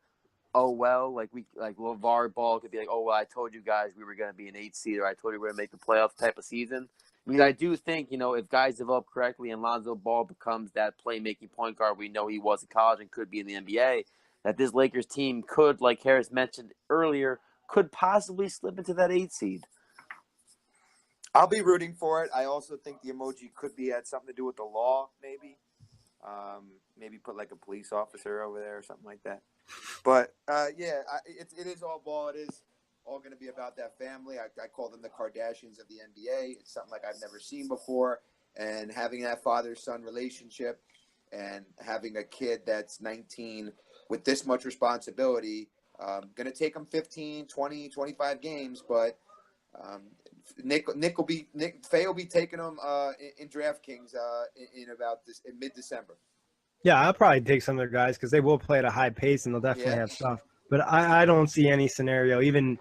Oh well, like LeVar Ball could be like, oh well, I told you guys we were going to be an 8 seed, or I told you we were going to make the playoffs type of season. I mean, I do think if guys develop correctly and Lonzo Ball becomes that playmaking point guard we know he was in college and could be in the NBA, that this Lakers team could, like Harris mentioned earlier, could possibly slip into that 8 seed. I'll be rooting for it. I also think the emoji could had something to do with the law, maybe. Maybe put like a police officer over there or something like that. But it is all ball. It is all going to be about that family. I call them the Kardashians of the NBA. It's something like I've never seen before. And having that father-son relationship and having a kid that's 19 with this much responsibility, going to take them 15, 20, 25 games. But Faye will be taking them in DraftKings in mid-December. Yeah, I'll probably take some of their guys because they will play at a high pace and they'll definitely have stuff. But I don't see any scenario, even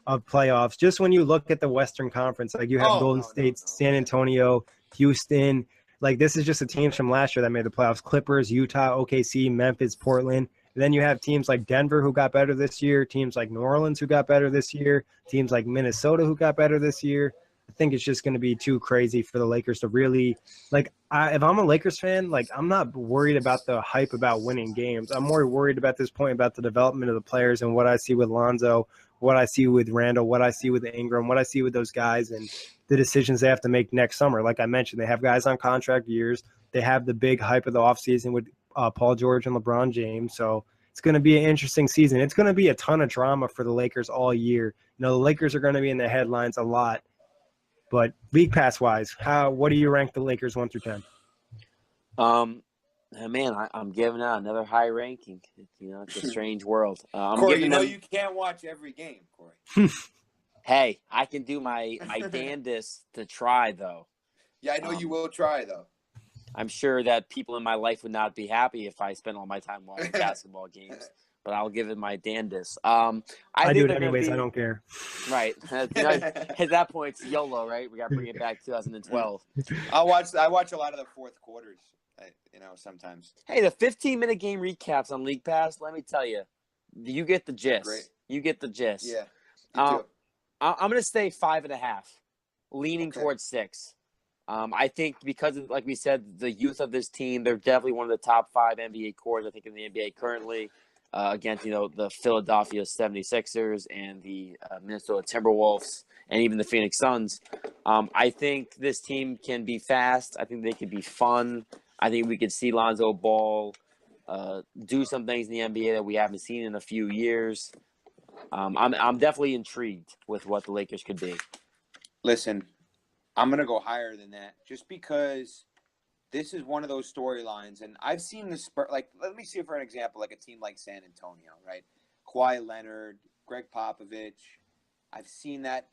of playoffs. Just when you look at the Western Conference, like you have Golden State, San Antonio, Houston. Like this is just the teams from last year that made the playoffs. Clippers, Utah, OKC, Memphis, Portland. And then you have teams like Denver who got better this year, teams like New Orleans who got better this year, teams like Minnesota who got better this year. I think it's just going to be too crazy for the Lakers to really if I'm a Lakers fan, like I'm not worried about the hype about winning games. I'm more worried about this point about the development of the players and what I see with Lonzo, what I see with Randall, what I see with Ingram, what I see with those guys and the decisions they have to make next summer. Like I mentioned, they have guys on contract years. They have the big hype of the offseason with Paul George and LeBron James. So it's going to be an interesting season. It's going to be a ton of drama for the Lakers all year. The Lakers are going to be in the headlines a lot. But league pass wise, what do you rank the Lakers 1 through 10? I'm giving out another high ranking. It's a strange world. Kory, you can't watch every game, Kory. Hey, I can do my damnedest to try, though. Yeah, I know you will try, though. I'm sure that people in my life would not be happy if I spent all my time watching basketball games. But I'll give it my damnedest. I do it anyways. I don't care. Right. At that point, it's YOLO, right? We got to bring it back to 2012. I watch a lot of the fourth quarters, sometimes. Hey, the 15-minute game recaps on League Pass, let me tell you, you get the gist. Great. You get the gist. Yeah. I'm going to say 5.5, leaning towards 6. I think because of, like we said, the youth of this team, they're definitely one of the top 5 NBA cores, I think, in the NBA currently, against, the Philadelphia 76ers and the Minnesota Timberwolves and even the Phoenix Suns. I think this team can be fast. I think they could be fun. I think we could see Lonzo Ball do some things in the NBA that we haven't seen in a few years. I'm definitely intrigued with what the Lakers could be. Listen, I'm going to go higher than that just because this is one of those storylines. And I've seen the Spurs, like, let me see for an example, like a team like San Antonio, right? Kawhi Leonard, Greg Popovich. I've seen that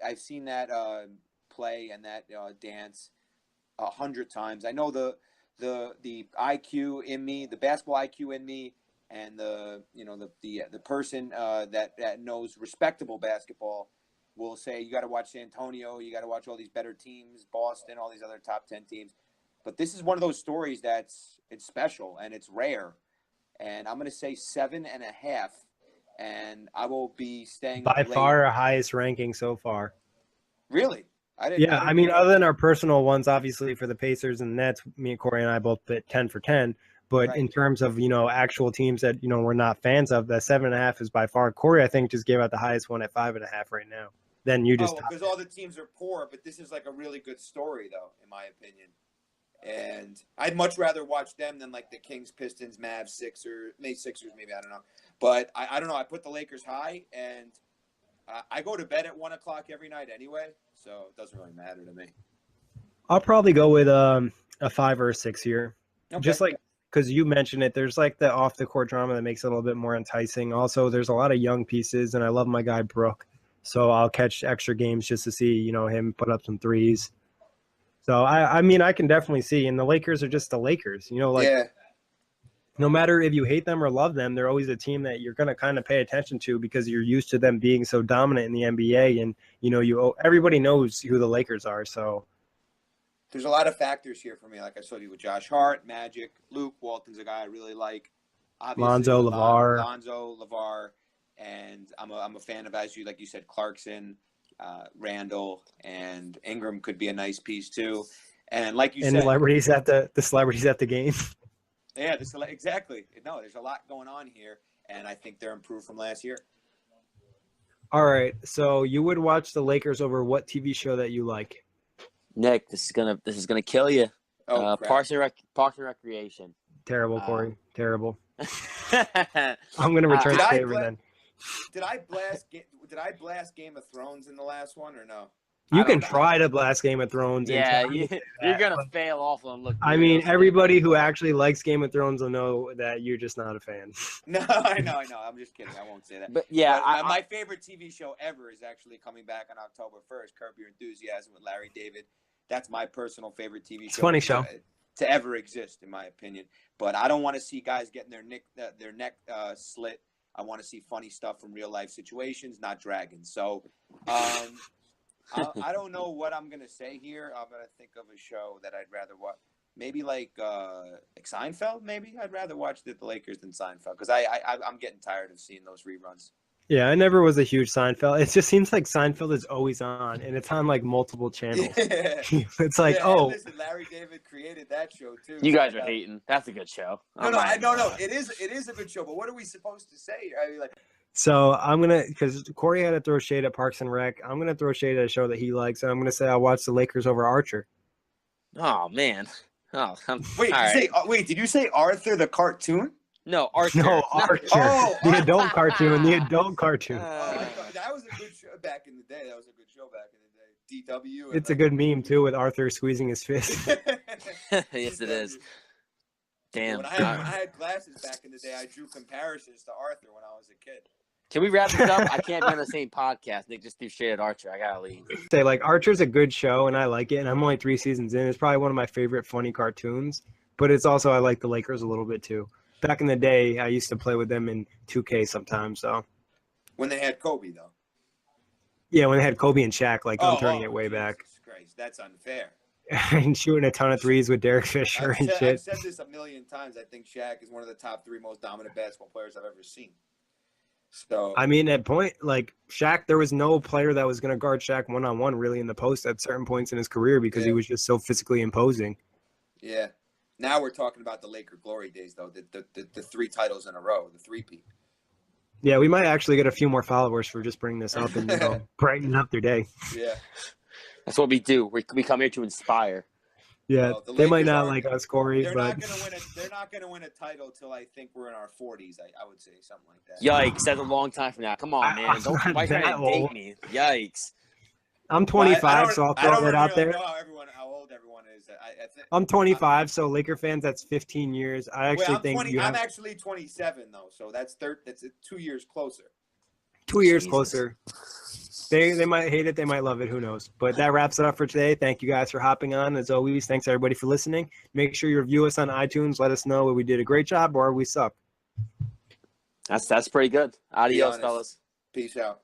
play and that dance 100 times. I know the IQ in me, the basketball IQ in me, and the person that knows respectable basketball will say, you got to watch San Antonio, you got to watch all these better teams, Boston, all these other top 10 teams. But this is one of those stories it's special and it's rare. And I'm going to say 7.5, and I will be staying By up late. far our highest ranking so far. Really? I mean, other than our personal ones, obviously for the Pacers and Nets, me and Kory and I both put 10 for 10. But in terms of, actual teams that, we're not fans of, that 7.5 is by far. Kory, I think, just gave out the highest one at 5.5 right now. Then you just because all the teams are poor, but this is like a really good story, though, in my opinion. And I'd much rather watch them than like the Kings, Pistons, Mavs, Sixers, maybe, I don't know. But I don't know. I put the Lakers high, and I go to bed at 1 o'clock every night anyway, so it doesn't really matter to me. I'll probably go with a 5 or a 6 here. Okay. Just like, because you mentioned it, there's like the off-the-court drama that makes it a little bit more enticing. Also, there's a lot of young pieces, and I love my guy Brook. So I'll catch extra games just to see, him put up some threes. So, I mean, I can definitely see. And the Lakers are just the Lakers. No matter if you hate them or love them, they're always a team that you're going to kind of pay attention to because you're used to them being so dominant in the NBA. And, everybody knows who the Lakers are. So there's a lot of factors here for me. Like I told you with Josh Hart, Magic, Luke Walton's a guy I really like. Obviously, Lonzo, LeVar. And I'm a fan of, like you said, Clarkson, Randall, and Ingram could be a nice piece too. And like you said, celebrities at the game. Yeah, exactly. No, there's a lot going on here, and I think they're improved from last year. All right, so you would watch the Lakers over what TV show that you like? Nick, this is gonna kill you. Oh, Parks and Recreation. Terrible, Kory. Terrible. I'm gonna return the favor then. Did I blast Game of Thrones in the last one or no? You can try to blast Game of Thrones. Yeah, you're gonna fail awful and look. I mean, everybody who actually likes Game of Thrones will know that you're just not a fan. No, I know. I'm just kidding. I won't say that. But yeah, my favorite TV show ever is actually coming back on October 1st. Curb Your Enthusiasm with Larry David. That's my personal favorite TV show. It's a funny show to ever exist, in my opinion. But I don't want to see guys getting their neck slit. I want to see funny stuff from real life situations, not dragons. So, I don't know what I'm gonna say here. I'm gonna think of a show that I'd rather watch. Maybe like Seinfeld. Maybe I'd rather watch the Lakers than Seinfeld because I'm getting tired of seeing those reruns. Yeah, I never was a huge Seinfeld. It just seems like Seinfeld is always on, and it's on like multiple channels. Yeah. It's like, listen, Larry David created that show too. You guys are hating. That's a good show. No. It is a good show. But what are we supposed to say? I mean, like. So I'm gonna, because Kory had to throw shade at Parks and Rec. I'm gonna throw shade at a show that he likes, and I'm gonna say I'll watch the Lakers over Archer. Oh man. Oh, wait. Did you say Arthur the cartoon? No, Archer. No, Archer. The adult cartoon. The adult cartoon. That was a good show back in the day. DW. It's a good meme too with Arthur squeezing his fist. Yes, it is. Damn. When I had glasses back in the day, I drew comparisons to Arthur when I was a kid. Can we wrap this up? I can't be on the same podcast. Nick just threw shade at Archer. I gotta leave. Say like Archer's a good show and I like it, and I'm only 3 seasons in. It's probably one of my favorite funny cartoons, but it's also I like the Lakers a little bit too. Back in the day, I used to play with them in 2K sometimes. So when they had Kobe, though. Yeah, when they had Kobe and Shaq, like I'm turning it way back. Christ, that's unfair. And shooting a ton of threes with Derek Fisher and shit. I've said this a million times. I think Shaq is one of the top 3 most dominant basketball players I've ever seen. So I mean, at point like Shaq, there was no player that was going to guard Shaq one-on-one really in the post at certain points in his career because he was just so physically imposing. Yeah. Now we're talking about the Laker glory days, though. The 3 titles in a row, the three-peat. Yeah, we might actually get a few more followers for just bringing this up and brightening up their day. Yeah. That's what we do. We come here to inspire. Yeah, Well, the they might Lakers not aren't like us, Kory, They're but not gonna win a title till I think we're in our 40s. I would say something like that. Yikes, that's a long time from now. Come on, man. I'm Don't not why try that to date old. me. Yikes. I'm 25, so I'll I throw don't that out really there. know how old everyone is. I think I'm 25, so Laker fans, that's 15 years. I actually think I'm actually 27 though, so that's 2 years closer. 2 years Jesus. closer. They might hate it, they might love it, who knows. But that wraps it up for today. Thank you guys for hopping on. As always, thanks everybody for listening. Make sure you review us on iTunes. Let us know whether we did a great job or we suck. That's pretty good. Adios, fellas. Peace out.